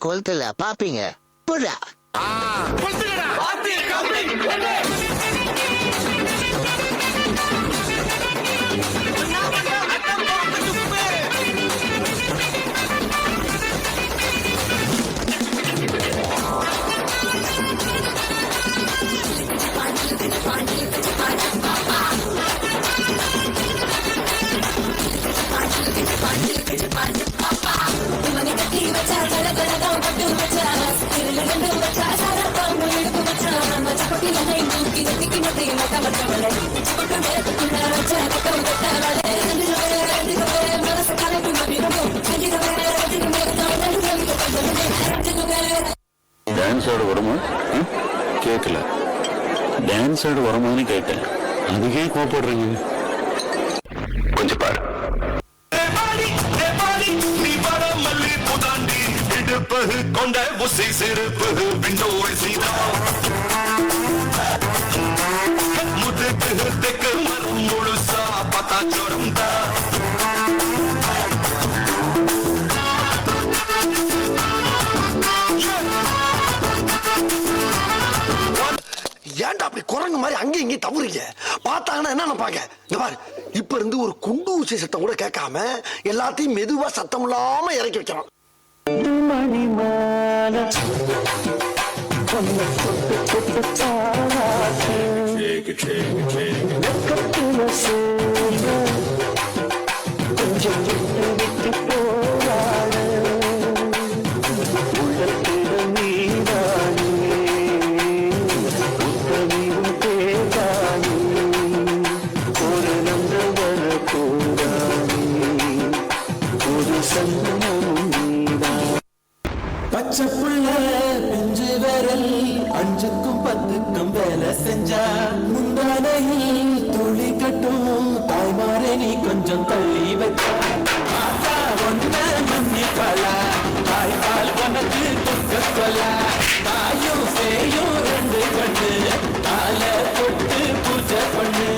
கொளுத்துல பாப்பீங்க புறா டான்ஸ் ஆட வருமா கேட்கல, டான்ஸ் ஆட வருமானு கேட்டேன், அதுக்கே கோபப்படுறீங்க. கொஞ்சம் பாரு. கொண்ட உசை செருப்பு விண்டோல் சீதா முதுகு தெக்கு மரம் முழுசா பத்தா சோரம் தான் அப்படி குரங்கு மாதிரி அங்கேயும் இங்கேயும் தவறுங்க? பார்த்தாங்கன்னா என்ன நினைப்பாங்க? இந்த பாரு, இப்ப இருந்து ஒரு குண்டு ஊசி சத்தம் கூட கேட்காம எல்லாத்தையும் மெதுவா சத்தம் இல்லாம இறக்கி வைக்கிறான். பச்சைப்புள்ள பிஞ்சு விரல் 5க்கும் 10க்கும் வேலை செஞ்சா முந்தானையில் துளி கட்டும் தாய்மாரே நீ கொஞ்சம் தள்ளி வச்சா ஒன்ன நம்பிக்கலா தாய்பால் உனக்கு துக்க சொல்ல தாயும் சேயும் 2 கண்ணு தால தொட்டு பூஜை பண்ணு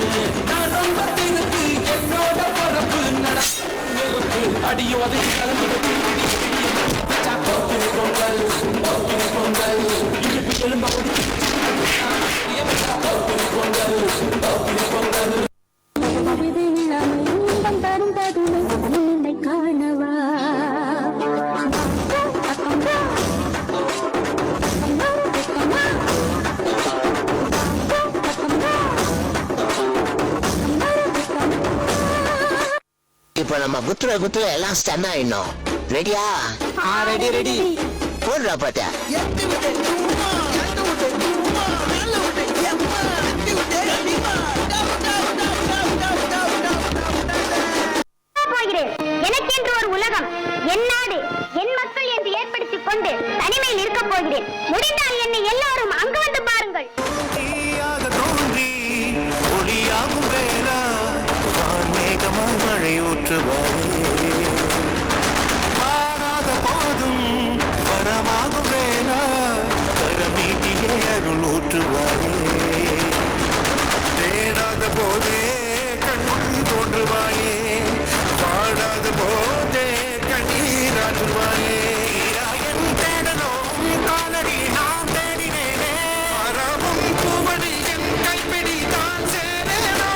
நான் ரொம்ப திருக்கு என்னோட பொறப்பு நடப்பு அடியோதை கலந்து காணவா இப்ப நம்ம குத்துற எல்லாம் ஸ்டன் ஆயிடணும். ரெடியா? ரெடி. போடுறா பாட்ட. எனக்கென்று ஒரு உலகம், என் நாடு, என் மக்கள் என்று ஏற்படுத்திக் கொண்டு தனிமையில் இருக்க போகிறேன். முடிந்தால் என்னை எல்லாரும் அங்கு வந்து பாருங்கள். ஒளியாகும் வேளா மேகமாய் மழை ஊற்றுவாரே மாறாத போதும் வரமாகும் வேளா கரமீட்டியே அருள் ஊற்றுவாரே தேடாத போதே கண் தோன்றுவாயே பாடாத போதே கண்ணீராற்றுவாயே என் தேடலும் காலடி நாம் தேடினேனே மரமும் பூவடி என் கைப்பிடி தான் சேரேனோ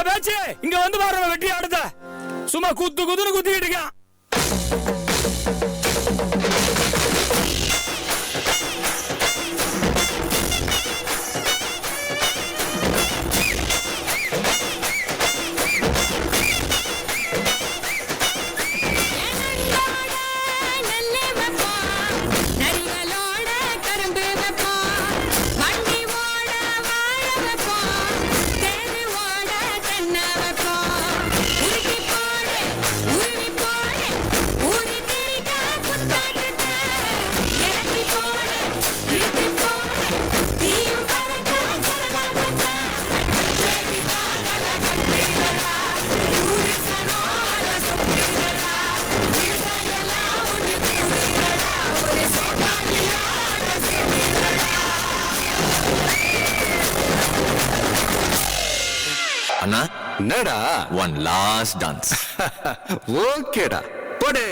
பேச்சு இங்க வந்து பாரு வெட்டி ஆடுத சும்மா குத்துன்னு குத்திக்கிட்டு இருக்கான். அண்ணா என்னடா ஒன் லாஸ்ட் டான்ஸ். ஓகேடா போடே.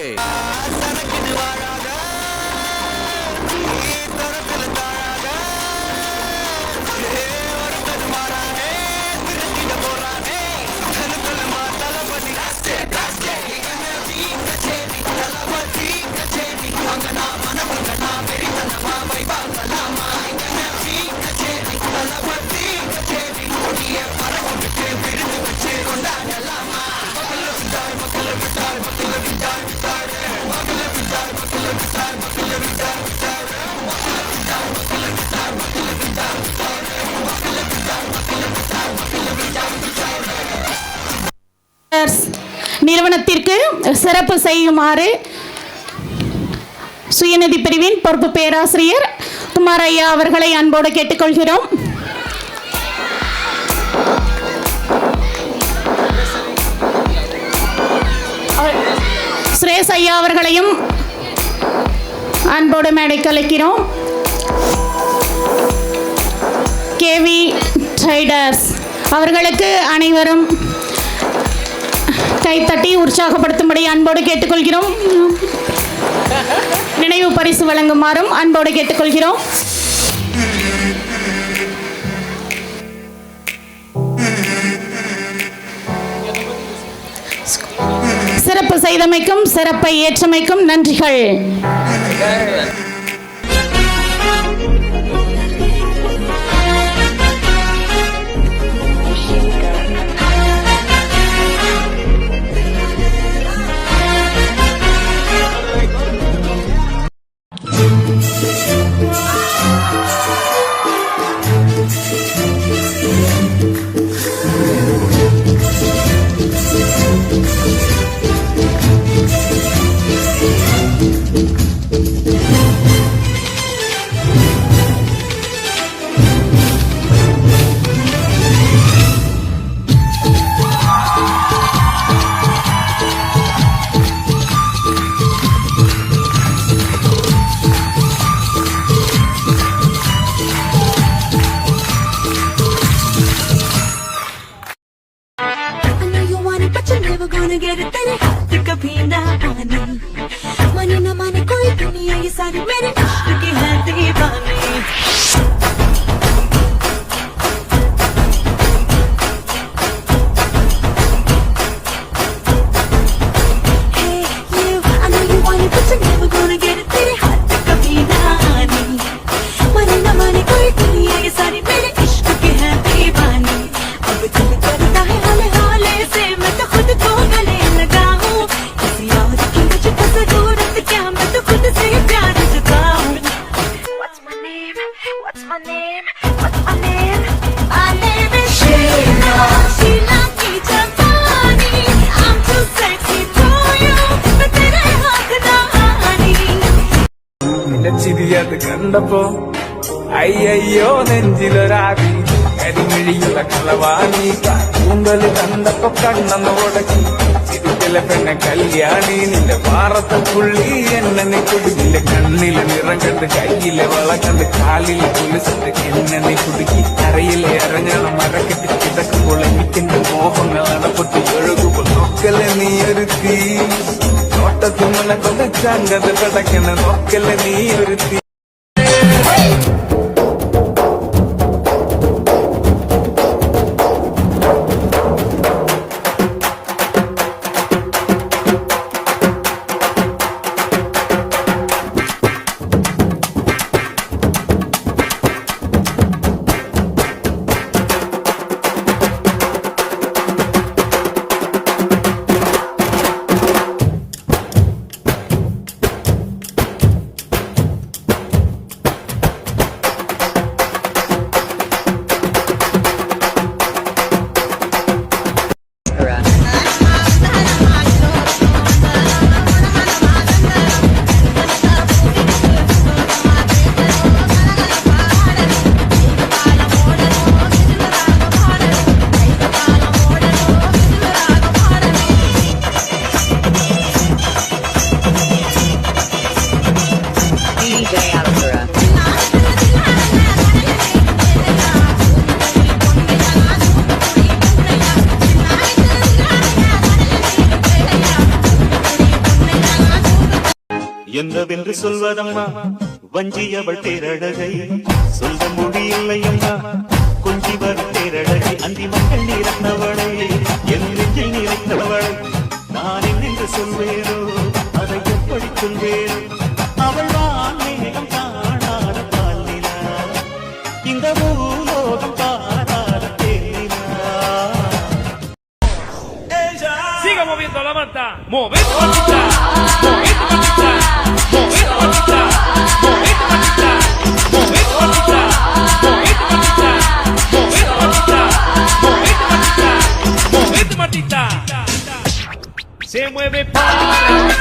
நிறுவனத்திற்கு சிறப்பு செய்யுமாறு சுயநிதி பிரிவின் பொறுப்பு பேராசிரியர் குமார் ஐயா அவர்களை அன்போடு கேட்டுக்கொள்கிறோம். சுரேஷ் ஐயா அவர்களையும் அன்போடு மேடைக்கு அழைக்கிறோம். கேவி ட்ரேடர்ஸ் அவர்களுக்கு அனைவரும் கைத்தட்டி உற்சாகப்படுத்தும்படி அன்போடு கேட்டுக்கொள்கிறோம். நினைவு பரிசு வழங்குமாறும் அன்போடு கேட்டுக்கொள்கிறோம். சிறப்பு செய்தமைக்கும் சிறப்பை ஏற்றமைக்கும் நன்றிகள். ചിരിയത് കണ്ടപ്പോ അയ്യോ നെഞ്ചിലൊരാതി കരിമിഴിയുള്ള കളവാണി കൂന്തൽ കണ്ടപ്പോ കണ്ണെന്ന് ഉടക്കി ചിരിക്കല പെണ്ണ കല്യാണി നിന്റെ പാറത്തെ പുള്ളി എന്നെ കുടുങ്ങില്ല കണ്ണിലെ നിറം കണ്ട് കയ്യിലെ വള കണ്ട് കാലിലെ കുലിസത്ത് എന്നെ കുടുക്കി കരയിലെ ഇറങ്ങണം മരക്കെട്ടി കിടക്കുമ്പോൾ എനിക്കെന്റെ മോഹങ്ങൾ അടപ്പെട്ട് ഒഴുകുമ്പോൾ നോക്കലെ നീ ഒരു തീ നോട്ടത്തുമ്മനെ കൊണ്ട് ചങ്കത് കിടക്കണ നോക്കലെ നീ ഒരു തീ என்னவென்று சொல்வதம்மா வஞ்சியவள் பேரழகை சொல்ல முடியலையம்மா கொஞ்சி வரும் பேரழகை அந்தி மக்கள் நிறைந்தவளை என் நெஞ்சில் நிறைந்தவளை நான் என்னென்று சொல்வேனோ அதை எப்படி சொல்வேனோ அவள் வானேகம் காணாத பாலினா இந்த பூலோகம் பாராத தேனினா. Siga moviendo la manta, movete patita, movete patita, movete patita, movete patita, movete patita, movete patita, movete patita, movete patita, movete patita. Se mueve para,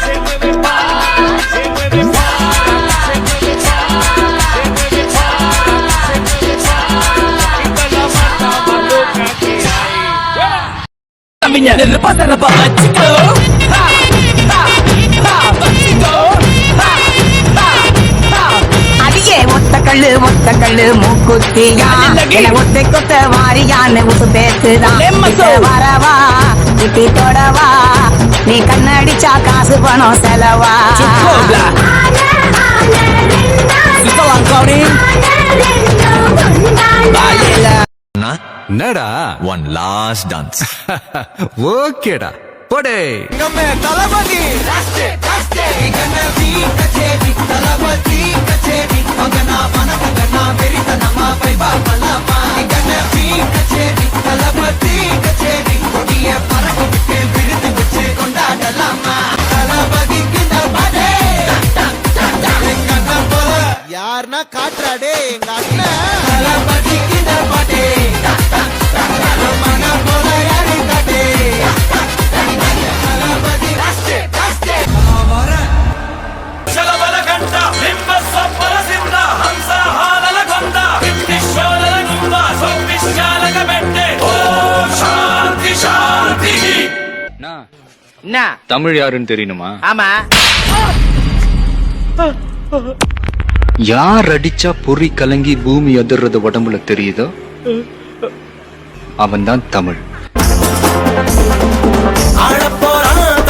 se mueve para, se mueve para, se mueve para, se mueve para, se mueve para. Esta es la manta más loca que hay. También le pasa la papa, chico. அடியே ஒத்த கல்லு மூக்குத்தியா என ஒத்தை கொத்த வாரியான உப்பு பேசுதான் வரவா குட்டி தொடவா நீ கண்ணடிச்சா காசு பணம் செலவா என்னடா ஒன் லாஸ்ட் டான்ஸ் ஓகேடா போடே தளபதி தளபதி கச்சேரி மகனா மனகனா வெறித்தனமா பைபா பலமா கச்சேரி தளபதி கச்சேரி கொடிய பறக்க விட்டு விருது வச்சு கொண்டாடலாமா தளபதிக்கு தளபதி யாருன்னா காட்டுறாடே எங்க அண்ணன் தளபதிக்கு தளபதி மன போல யாரு காட்டே தமிழ் யாருன்னு தெரியணுமா? ஆமா. யார் அடிச்சா பொறி கலங்கி பூமி அதிர்றது உடம்புல தெரியுதோ அவன்தான் தமிழ்.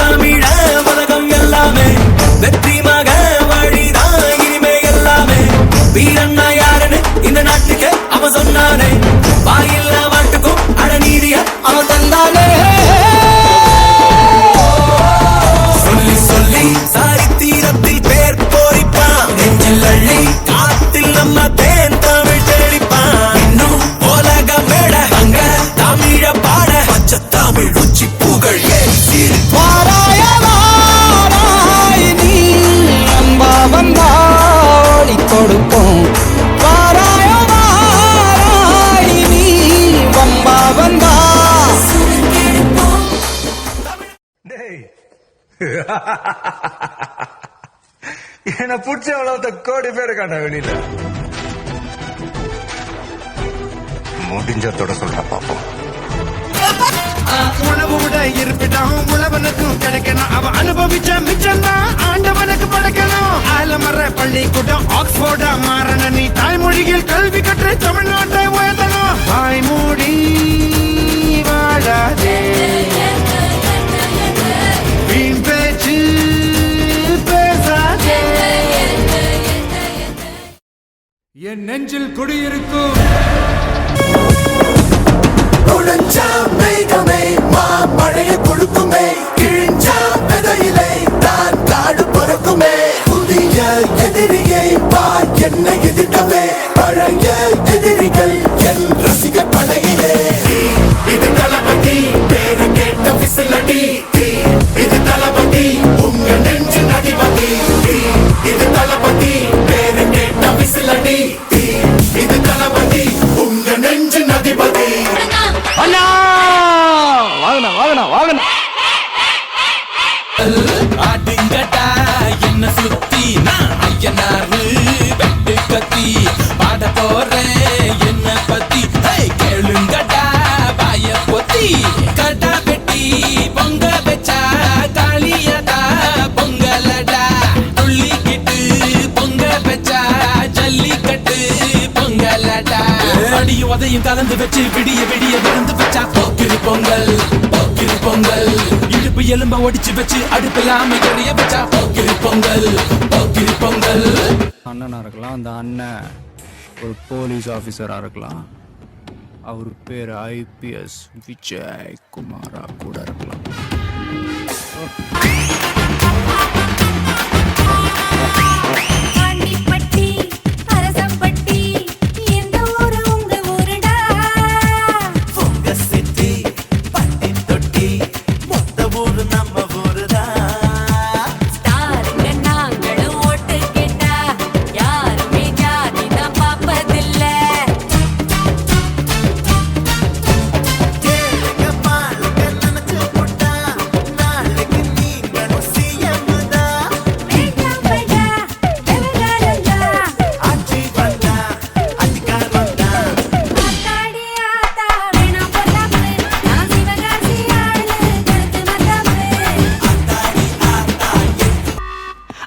தமிழ உலகம் எல்லாமே வெற்றி மக வழிதான் இனிமே எல்லாமே வீரண்ணா யாருன்னு இந்த நாட்டுக்கு அவன் சொன்னானே வாயில்ல வாட்டுக்கும் அடநீதிய அவன் தந்தானே சொல்லி சொல்லி சரித்திரத்தில் பேர் போரிப்பான் நெஞ்சில் அள்ளி காத்தில் நம்ம தேன் தமிழ் தெளிப்பான் இன்னும் உலக மேட அங்க தமிழ பாட பச்சை தமிழ் உச்சி புகழ் வாராய வாராய் நீ அன்பா வந்தாளி கொடுப்போம் வாராய வாராய் நீ வம்பா வந்தா என்ன பிடிச்ச அவ்வளவு கோடி பேர் காட்ட வெளியில முடிஞ்சத்தோட சொல்ற பாப்போம். உணவு விட இருப்பிடம் உழவனுக்கும் கிடைக்கணும் அவன் அனுபவிச்ச மிச்சம் தான் ஆண்டவனுக்கு படைக்கணும் ஆலமர பள்ளிக்கூடம் ஆக்ஸ்போர்டா மாறன நீ தாய்மொழியில் கல்வி கற்று தமிழ்நாட்டை உயர்த்தணும் தாய்மொழி வாழாதே வீண் பேச்சு பேசாதே என் நெஞ்சில் குடியிருக்கும் மேகமே மழையை கொடுக்குமே கிழிஞ்சா விதையிலே தான் காடு பறக்குமே புதிய எதிரியை பார் என்னை எதிர்க்கவே பழைய எதிரிகள் என் ரசிக படையிலே இது தளபதி பேரு கேட்ட விசிலடி இது தளபதி உங்க நெஞ்சு அதிபதி இது தளபதி பேரு கேட்ட விசிலடி இது தளபதி உங்க நெஞ்சு அதிபதி அண்ணா வாங்கண்ணா வாங்கண்ணா வாங்கண்ணா ஆடுங்கடா என்ன சுத்தி நான் ஐயனாரு வெட்டு கத்தி பாட போறேன் என்ன அதையும் கலந்து வச்சு விடிய விடிய விழுந்து வச்சா போக்கிரி பொங்கல் போக்கிரி பொங்கல். இடுப்பு எலும்ப ஒடிச்சு வச்சு அடுப்பில்லாம எரிய வச்சா போக்கிரி பொங்கல் போக்கிரி பொங்கல். அண்ணனா இருக்கலாம், அந்த அண்ணன் ஒரு போலீஸ் ஆஃபீஸரா இருக்கலாம், அவர் பேர் ஐபிஎஸ் விஜய் குமாரா கூட இருக்கலாம்.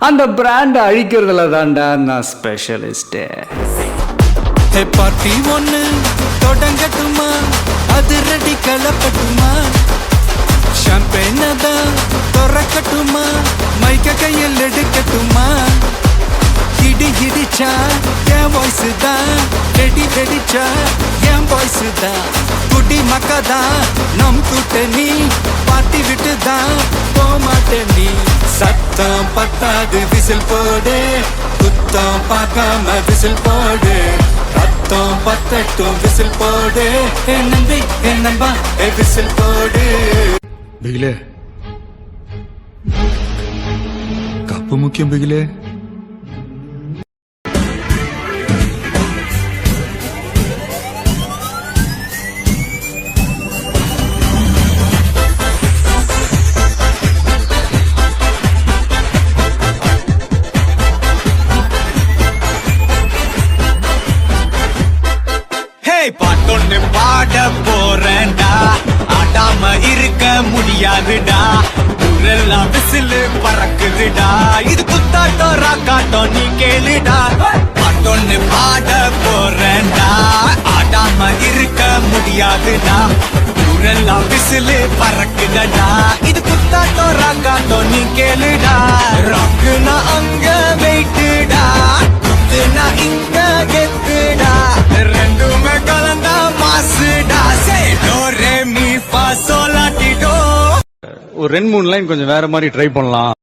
அந்த பிராண்ட் அழிக்கிறதுல தான்டா நான் ஸ்பெஷலிஸ்டே. பார்ட்டி ஒண்ணு தொடங்கட்டுமா, அது ரெடி கலப்பட்டுமா, ஷாம்பெயின தான் திறக்கட்டுமா, மைக்க கையில் எடுக்கட்டுமா, இடி இடிச்சா என் வாய்ஸ் தான், ரெடி வெடிச்சா என் வாய்ஸ் தான், குடி மக்கதான் நம் கூட்டணி, பார்ட்டி விட்டு தான் போமாட்டேன் நீ. சத்தம் பத்தாது விசில் போடு, குத்தம் பார்க்காம விசில் போடு, ரத்தம் பத்தட்டும் விசில் போடு, என் நம்பி என் நம்பா விசில் போடு. பிகிலே கப்பு முக்கியம் பிகிலே. பாட்டொன்னு பாட போறேன்டா, ஆடாம இருக்க முடியாதுடா, ஊரெல்லாம் விசிலு பறக்குதுடா, இது குத்தாட்டம் ராக்காட்டம் நீ கேளுடா. பாட்டொன்னு பாட போறேன்டா, ஆடாம இருக்க முடியாதுடா, ஊரெல்லாம் விசிலு பறக்குதடா, இது குத்தாட்டம் ராக்காட்டம் நீ கேளுடா. ராக்குனா அங்க வெயிட்டுடா, குத்துனா இங்க கெத்துடா, ரெண்டுமே கலந்தா மாசுடா. சேடோ ரே மீ ஃபா சோலாட்டிடோ. ஒரு 2-3 லைன் கொஞ்சம் வேற மாதிரி ட்ரை பண்ணலாம்.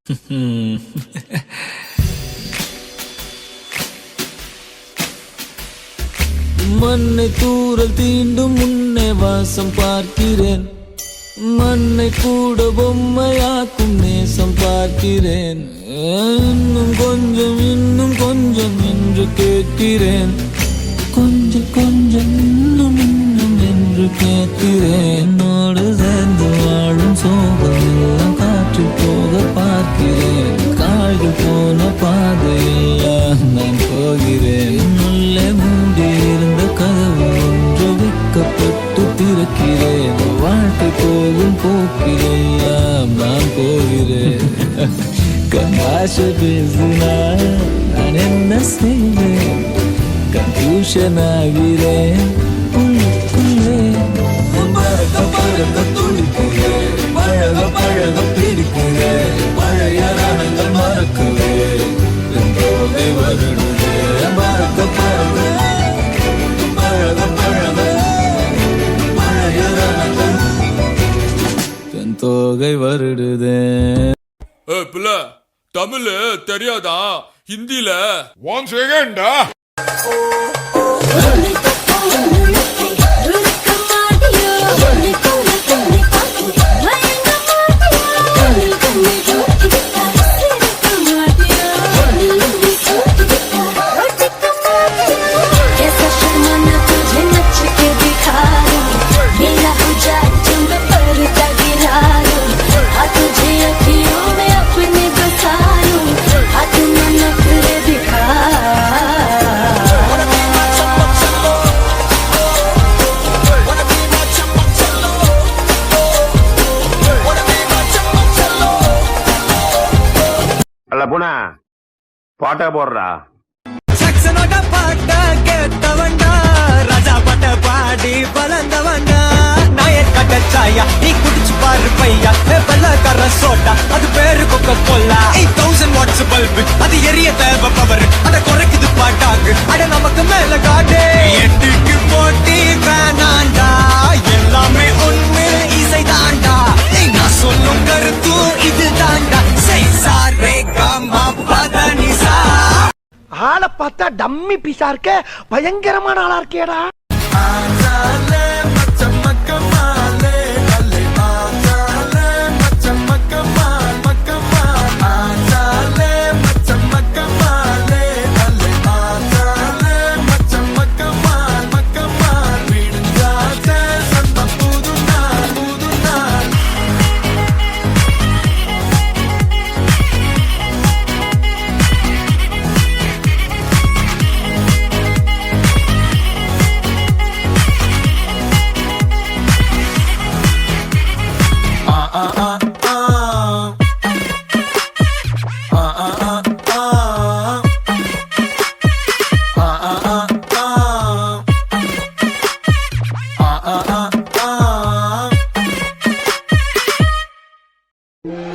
மண்ணை தூரல் தீண்டும் முன்னே வாசம் பார்க்கிறேன், மண்ணை கூட பொம்மையாக்கும் நேசம் பார்க்கிறேன், இன்னும் கொஞ்சம் என்று கேட்கிறேன், கொஞ்சம் கொஞ்சம் இன்னும் என்று கேட்கிறேன். என்னோடு சேர்ந்து வாழும் சோகம் எல்லாம் காற்று போக பார்க்கிறேன், காய்கள் போன பாதையெல்லாம் நான் போகிறேன். உள்ளே மூடியிருந்த கதவு ஒன்று வைக்கப்பட்டு திறக்கிறேன், வாழ்க்கை போகும் போக்கிலெல்லாம் நான் போகிறேன். கண்ணாச பேசினார் நான் என்ன செய்வேன், கன்ஃபியூஷன் ஆகிறேன் உள்ளுக்குள்ளே. பறக்க பறக்க துடிக்கிறேன், பழக பழக பிடிக்கிறேன், பழைய ரணங்கள் மறக்கிறேன், போதை வருடுறேன். பறக்க பறக்க பழக பழக பழைய ரணங்கள் என் தோகை வருடுதேன். பிள்ளை தமிழ் தெரியாதா, ஹிந்தில 1 செகண்டா. போனா பாட்டா போடுறா. பாட்ட கேட்டவன்டா ராஜா பாட்ட ஆடி வளர்ந்தவனா நாயர் கட்ட சாயா நீ குடிச்சு பாரு பையா வெள்ளக்கார சோட்டா அது பேரு கொக்க கோலா 8000 வாட்ஸ் பல்பு அது எரிய தேவை பவர் அட குறைக்குது பாட்டாக்கு அட நமக்கு மேல காட்டு எட்டுக்கு போட்டி வேணாண்டா எல்லாமே ஒண்ணு இசை தாண்டா நான் சொல்லும் கருத்து இது தாண்டா சைசாரே காமா பதனிசா ஆளை பார்த்தா டம்மி பீஸா இருக்க பயங்கரமான ஆளா இருக்கேடா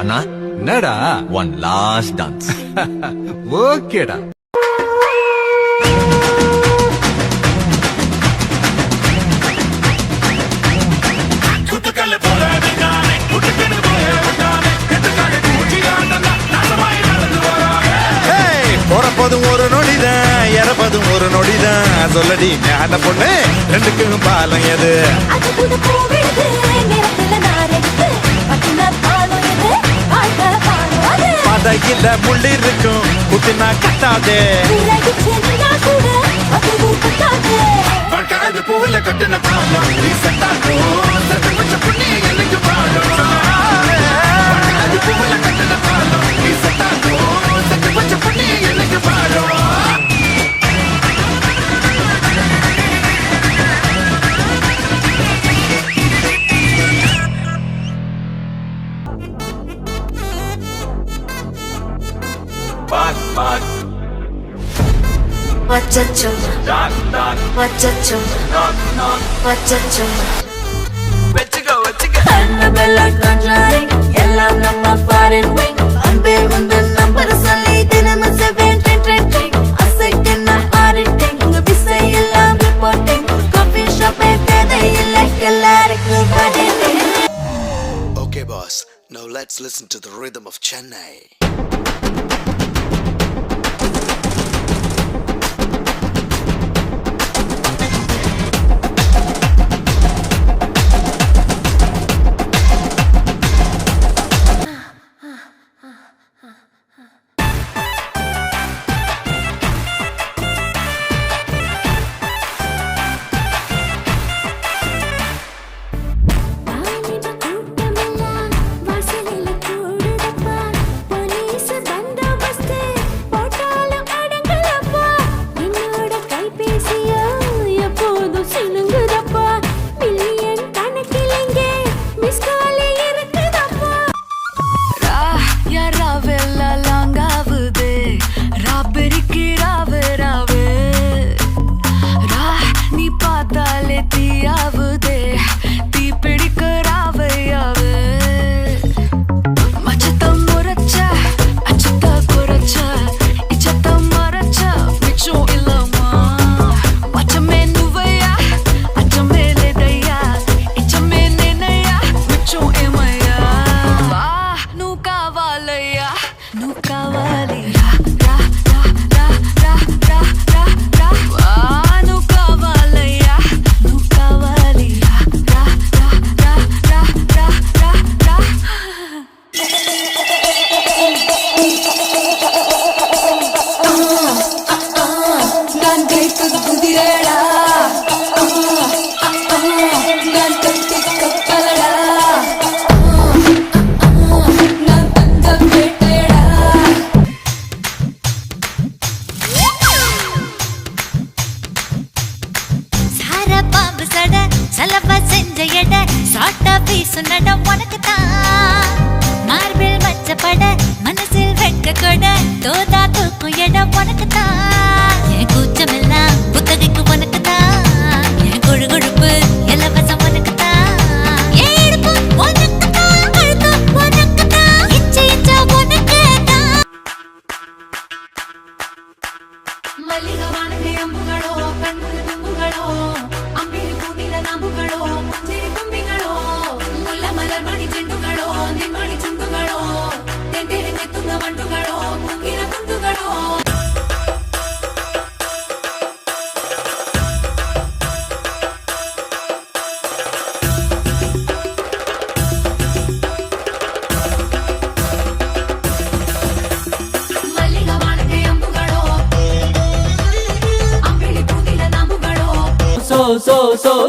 அண்ணா என்னடா ஒன் லாஸ்ட் டான்ஸ் ஓகேடா போறப்பதும் ஒரு நொடிதான் இறப்பதும் ஒரு நொடிதான் சொல்லடி ஞான பொண்ணு ரெண்டுக்கும் பாலம் எது பதையில முள்ளி இருக்கும் குத்தினா கட்டாதே பூவில கட்டின Wachacho, wachacho, wachacho. Annabella conjuring, எல்லாம் நம்ம foreign wing. அன்பே உந்தன் நம்பர் சொல்லி தினமும் 7 அசைக்கென்ன ஆடிட்டிங் உங்க விசை எல்லாம் ரிப்போர்ட்டிங் காஃபி ஷாப்பே தேவையில்லை எல்லாருக்கும் பதிலே. Okay boss, now let's listen to the rhythm of Chennai. உனக்கு தான் என் கூச்சமெல்லாம் புத்தகைக்கு உனக்கு தான் என் கொழு கொழுப்பு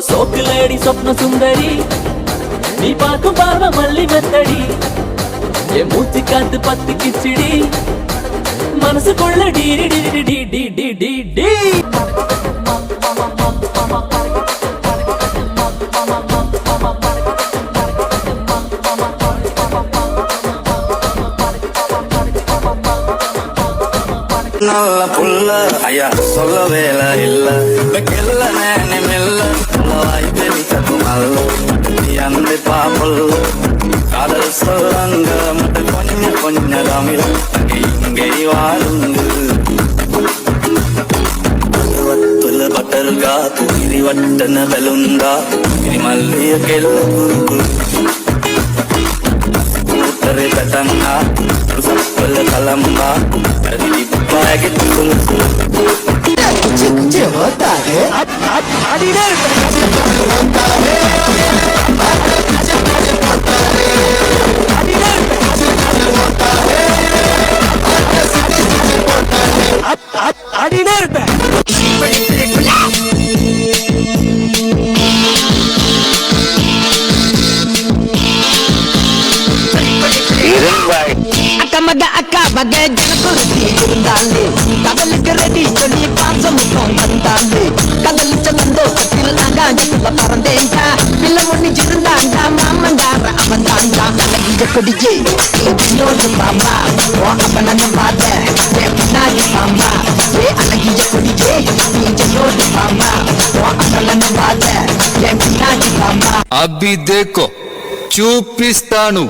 சோக்குலடி சொப்ன சுந்தரி நீ பார்க்கும் பார்வை மல்லி மெத்தடி என் மூச்சு காத்து பத்து கிச்சிடி மனசுக்குள்ள டீரி டீரி டி டி டி டி டி நல்ல புள்ள ஐயா சொல்ல வேலை இல்ல வெக்கல்ல நேனே மெல்ல வாய் தெரிச்சது நல்ல நீ அந்த பாப்பல்ல காதல் சொல்லங்க மட்டும் கொஞ்சம் கொஞ்சம் தமிழ் இங்கே வாழுந்து வத்துல பட்டருகா தூரி வட்டன வெலுந்தா இனி மல்லிய கெல்ல குறுக்கு கூட்டரை பெட்டங்கா சப்பல கலம்பா அடினே இருப்பேன் அக்கா மக அக்கா மக ஜனக்குருத்தி இருந்தாலே கடலுக்கு ரெடி சொல்லி பாசம் தந்தாலே கடலுக்கு சந்தோஷத்தில் நாகாஜத்துல பறந்தேன்டா பிள்ளை ஒண்ணிச்சிருந்தாண்டா மாமங்கார அவன் தாண்டா அழகிய கொடியே என்னோடு பாம்பா ஓ அவன பாத்த பின்னாடி பாம்பா ஏ அழகிய கொடியே என்னோடு பாம்பா ஓ அவன பாத்த பின்னாடி பாம்பா అభి దేకో చూపిస్తాను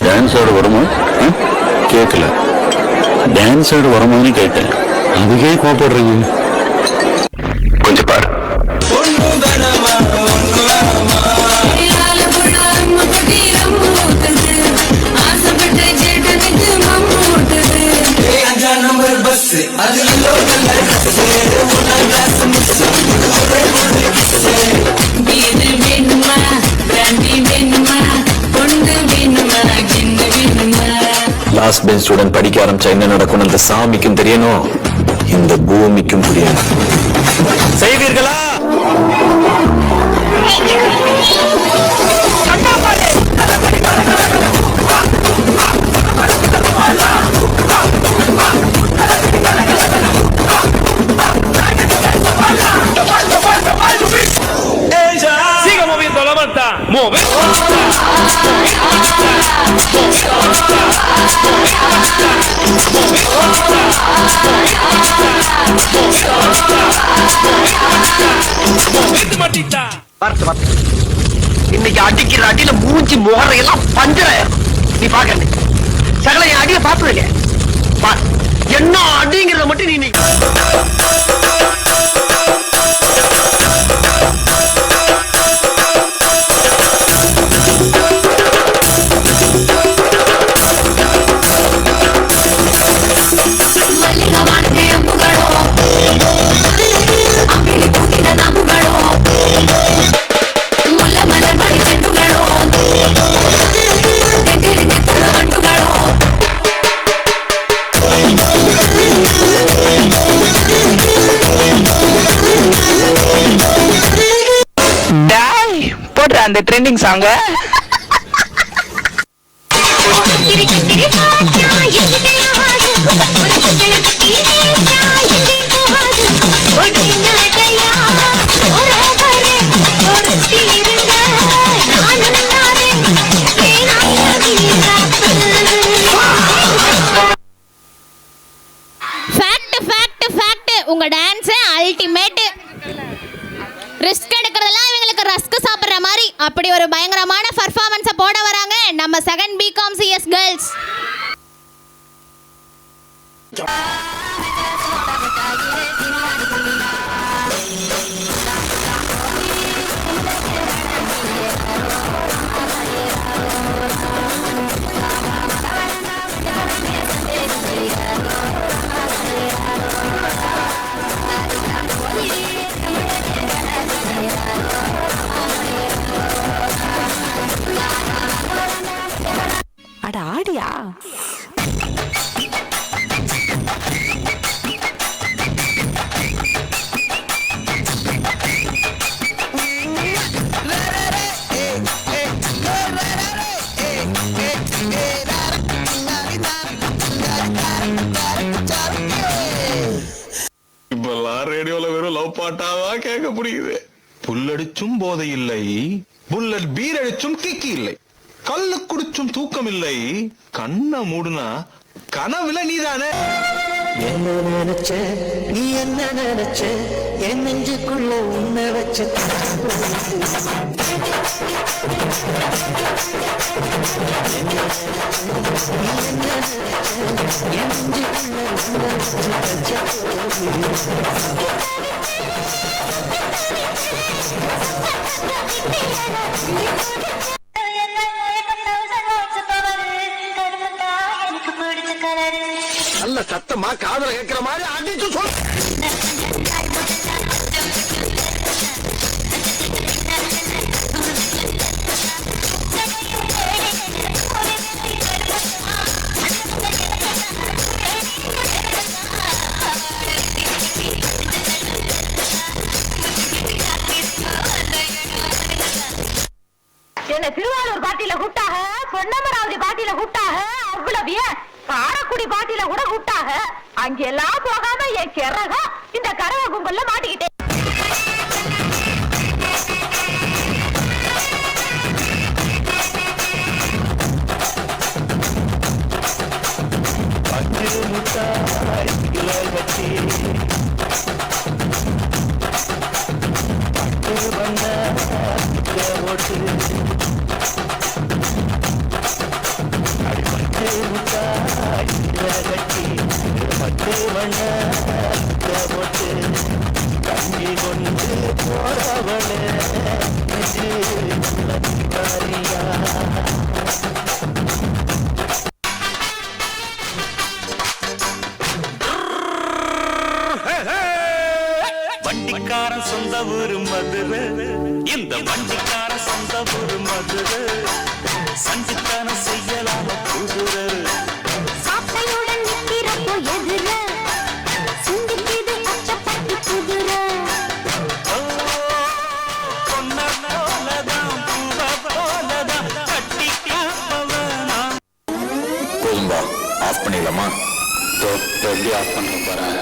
டான்ஸ் ஆட வருமா கேட்கல டான்ஸ் ஆட வருமானு கேட்டேன் அதுக்கே கோபப்படுறீங்க கொஞ்சம் பாரு லாஸ்ட் பெஞ்ச் ஸ்டூடெண்ட் படிக்க ஆரம்பிச்சா என்ன நடக்கும் அந்த சாமிக்கும் தெரியணும் இந்த பூமிக்கும் புரியணும் செய்வீர்களா Siga moviendo la manta. இன்னைக்கு அடிக்கிற அடியில மூஞ்சி முகரையெல்லாம் பஞ்சராயிரும். நீ பாக்க சகல என் அடிய பாத்துருக்க என்ன அடிங்கிறத மட்டும் நீ அந்த ட்ரெண்டிங் சாங்க உங்க டான்ஸ் அல்டிமேட். ரிஸ்க் எடுக்கிறதெல்லாம் இவங்களுக்கு ரஸ்க் சாப்பிடுற மாதிரி அப்படி ஒரு பயங்கரமான பெர்ஃபார்மன்ஸை போட வராங்க நம்ம செகண்ட் பிகாம் சிஎஸ் கேர்ள்ஸ். பாட்டாவா கேட்க முடியுது. புல்லடிச்சும் போதை இல்லை, புல்லட் பீர் அடிச்சும் கிக்கி இல்லை, கல்லு குடிச்சும் தூக்கம் இல்லை, கண்ண மூடுனா கனவுல நீதானே. என்ன நினைச்ச நீ என்ன நினைச்ச என் நெஞ்சுக்குள்ள உன்னை வச்ச நல்ல சத்தமா காதல கேட்கிற மாதிரி அடிச்சு சொல். என்ன திருவாரூர் பாட்டியில கூட்டாக, பொன்னமராவதி பாட்டியில கூட்டாக, அவ்வளவு ஏன் காரக்குடி பாட்டியில கூட கூட்டாக. அங்கெல்லாம் போகாம என் கிறகம் இந்த கரவ கும்பல்ல மாட்டிக்கிட்டேன். வண்டிக்காரன் சொந்த ஊரு மதுரை, இந்த வண்டிக்காரன் சொந்த ஊரு மதுரை, சண்டித்தனம் செய்யலாம குதிரை. சாட்டையுடன் நிற்கிறப்போ எதிர சிந்திக்குது அச்சப்பட்டு குதிரை. போதும்பா, ஆஃப் பண்ணிடலாமா? எப்படி ஆஃப் பண்ண போறேன்?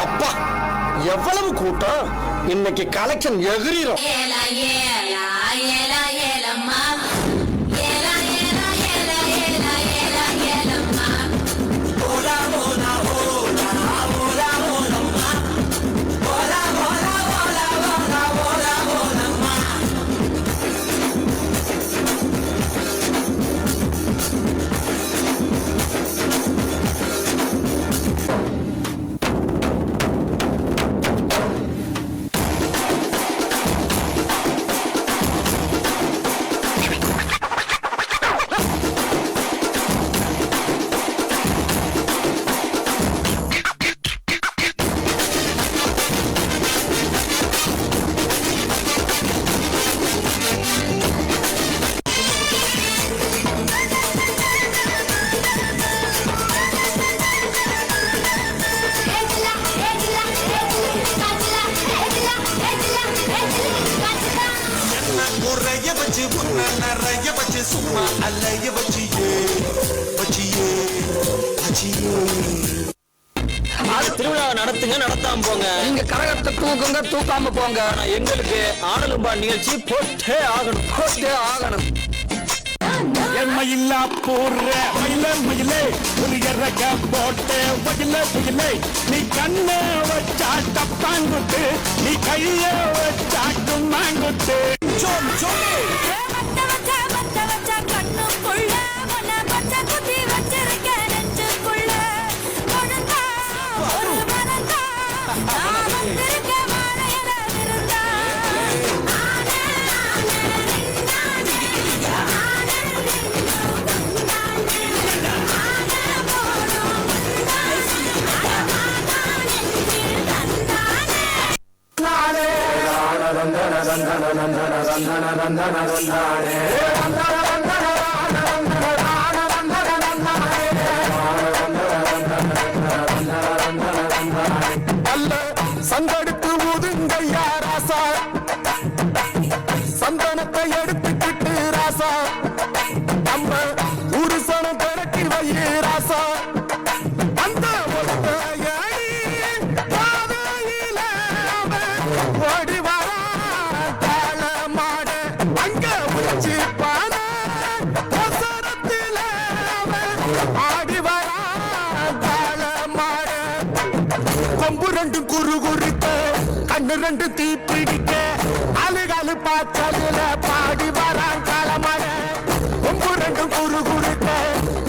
அப்பா எவ்வளவு கூட்டம் இன்னைக்கு, கலெக்ஷன் எகிரிரும். சும்மா அல்லைய வச்சியே திருவிழா நடத்துங்க, நடத்தாம போங்க. நீங்க கரகத்தை தூக்குங்க, தூக்காம போங்க. எங்களுக்கு ஆடலும்பா நிகழ்ச்சி போட்டே ஆகணும், போட்டே ஆகணும். என்மையில்லா போடுற மயில மயிலே ஒரு இறக்க போட்டு வயில புயலே, நீ கண்ண வச்சா தப்பாங்குத்து, நீ கைய வச்சா கும்மாங்குத்து. ரந்தன அல்ல சங்கடுத்து ஊதுங்கய்யா ராசா சந்தனத்தை எடுத்துக்கிட்டு ராசா நம்ம ஒரு சனம் திறக்கி வையே ராசா அந்த ஓடி வரா தாள மாட அங்க உச்சி பான ஆடி வரா தாள மாட கொம்பு ரெண்டு குறு குறுக்க கண்ணு ரெண்டு தீ பிடிக்க அழுகாலு பாச்சல பாடி வரான் காலமட கொம்பு ரெண்டு குறு குறுக்க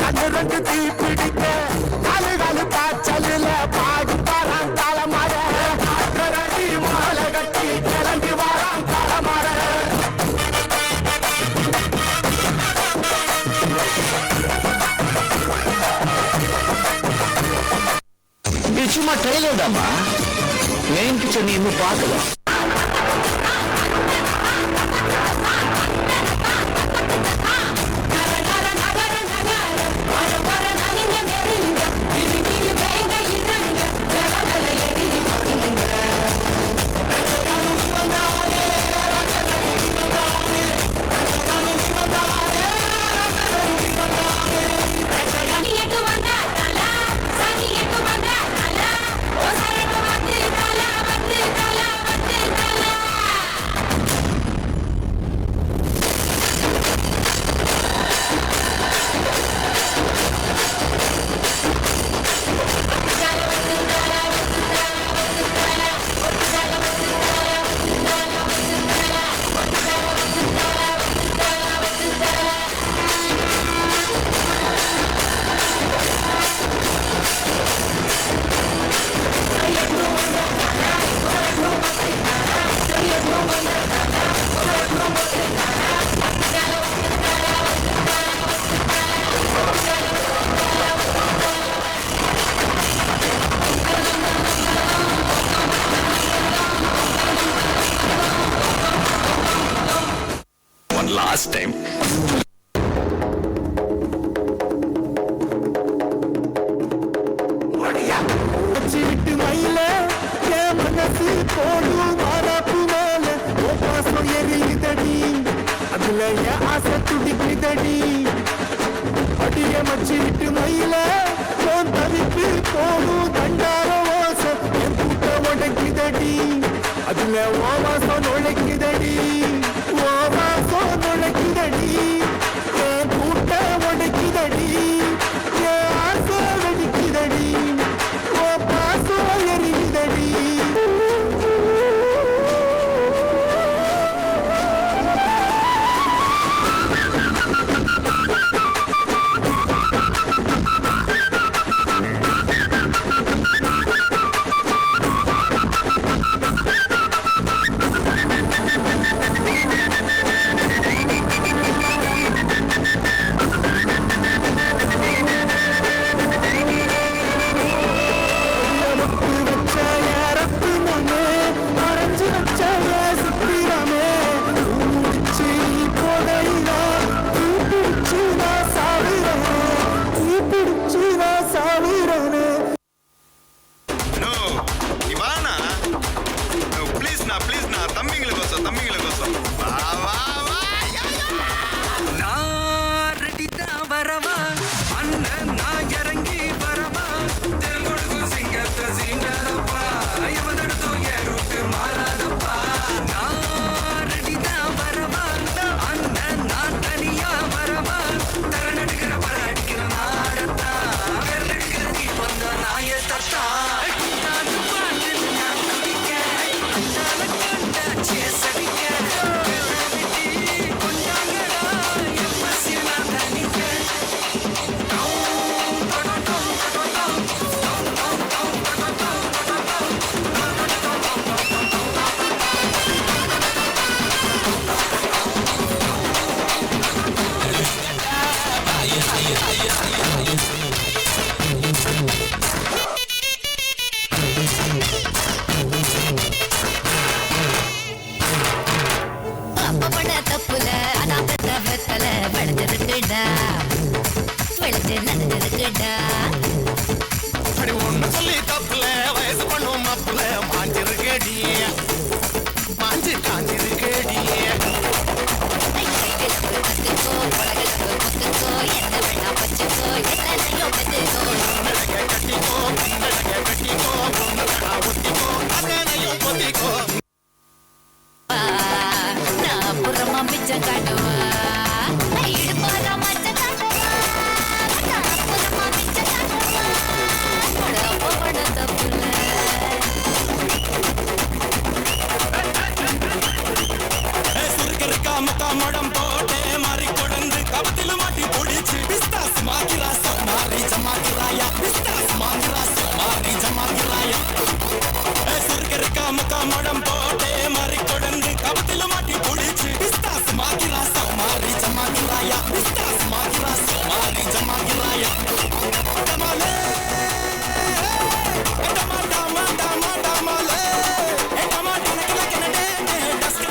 கண்ணு ரெண்டு தீ பிடிக்க அழுகாலு பாச்சல பாடி வரான் காலமட கரடி மாலை கட்டி கிளம்பி வரான் காலமட இது சும்மா ட்ரெயிலர் தான்மா மெயின் பிக்சர் நீ இன்னும் பார்க்கல last time. வச்சிட்டு மயில என் மனசு போடும் மாறாப்பு மேல ஓ பாசம் எரியுதடி அதுல என் ஆசை துடிக்குதடி அடிய மச்சிட்டு மயில என் தவிப்பு போடும் தண்டார வாசம் என் கூட்ட உடைக்குதடி அதுல ஓ வாசம் நுழைக்குதடி ஓ வாசம் நுழைக்குதடி என் கூட்ட உடைக்குதடி என் ஆசை வெடிக்குதடி ஓ பாசம் எரியுதடி சொல்லி தப்புல வயசு பண்ணும் மப்புல மாஞ்சிருக்கேடி மாஞ்சி காஞ்சிருக்கேடி மடம் போட்டே மாறி கொடந்து கபத்தில மாட்டி புடிச்சு பிஸ்தாஸ் மாகிராச மாறி ஜமாகிராயா பிஸ்தாஸ் மாகிராச மாறி ஜமாகிராயா சுர்கர்கா மகா மடம் போட்டே மாறி கொடந்து கபத்தில மாட்டி புடிச்சு பிஸ்தாஸ் மாகிராச மாறி ஜமாகிராயா பிஸ்தாஸ் மாகிராச மாறி ஜமாகிராயா டமாலே டமா டமா டமாலே டமா டனகல கனடே டஸ்க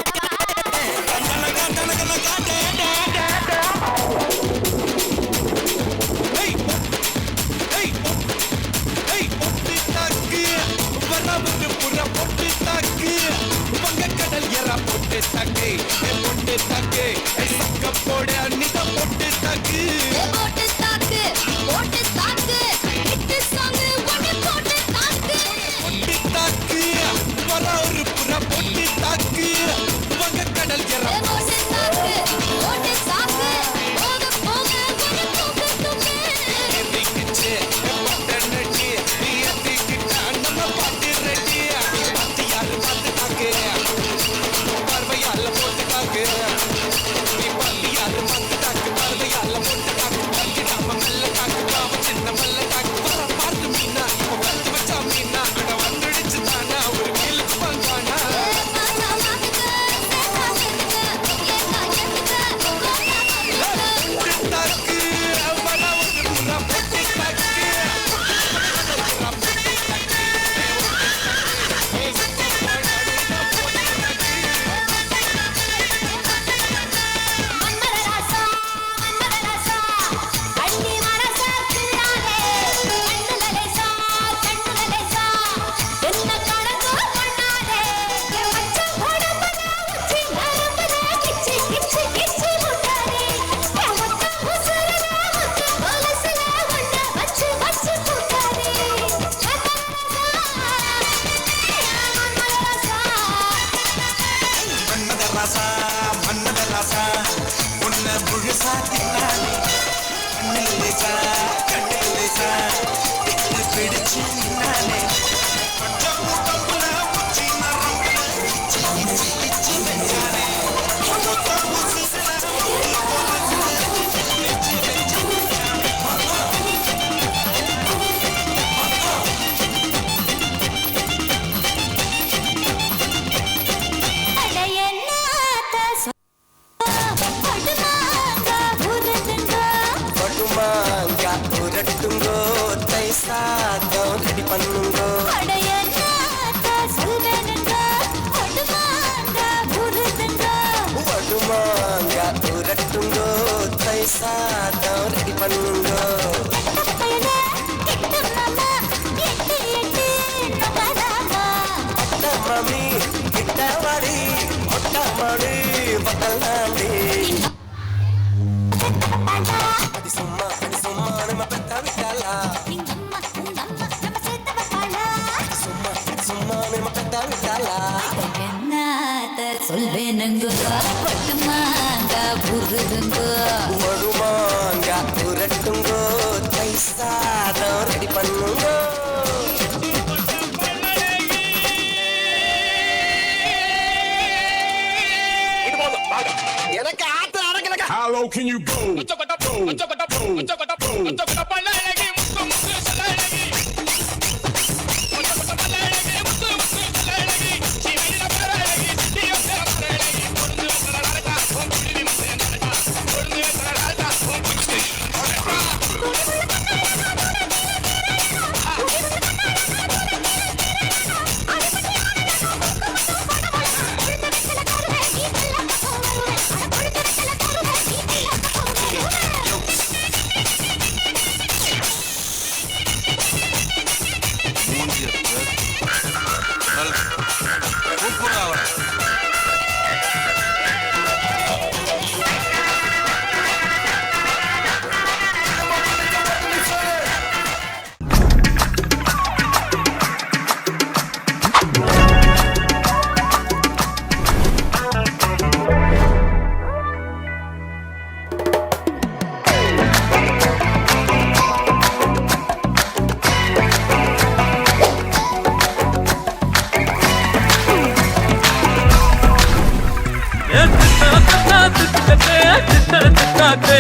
How low can you go?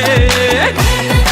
Hey!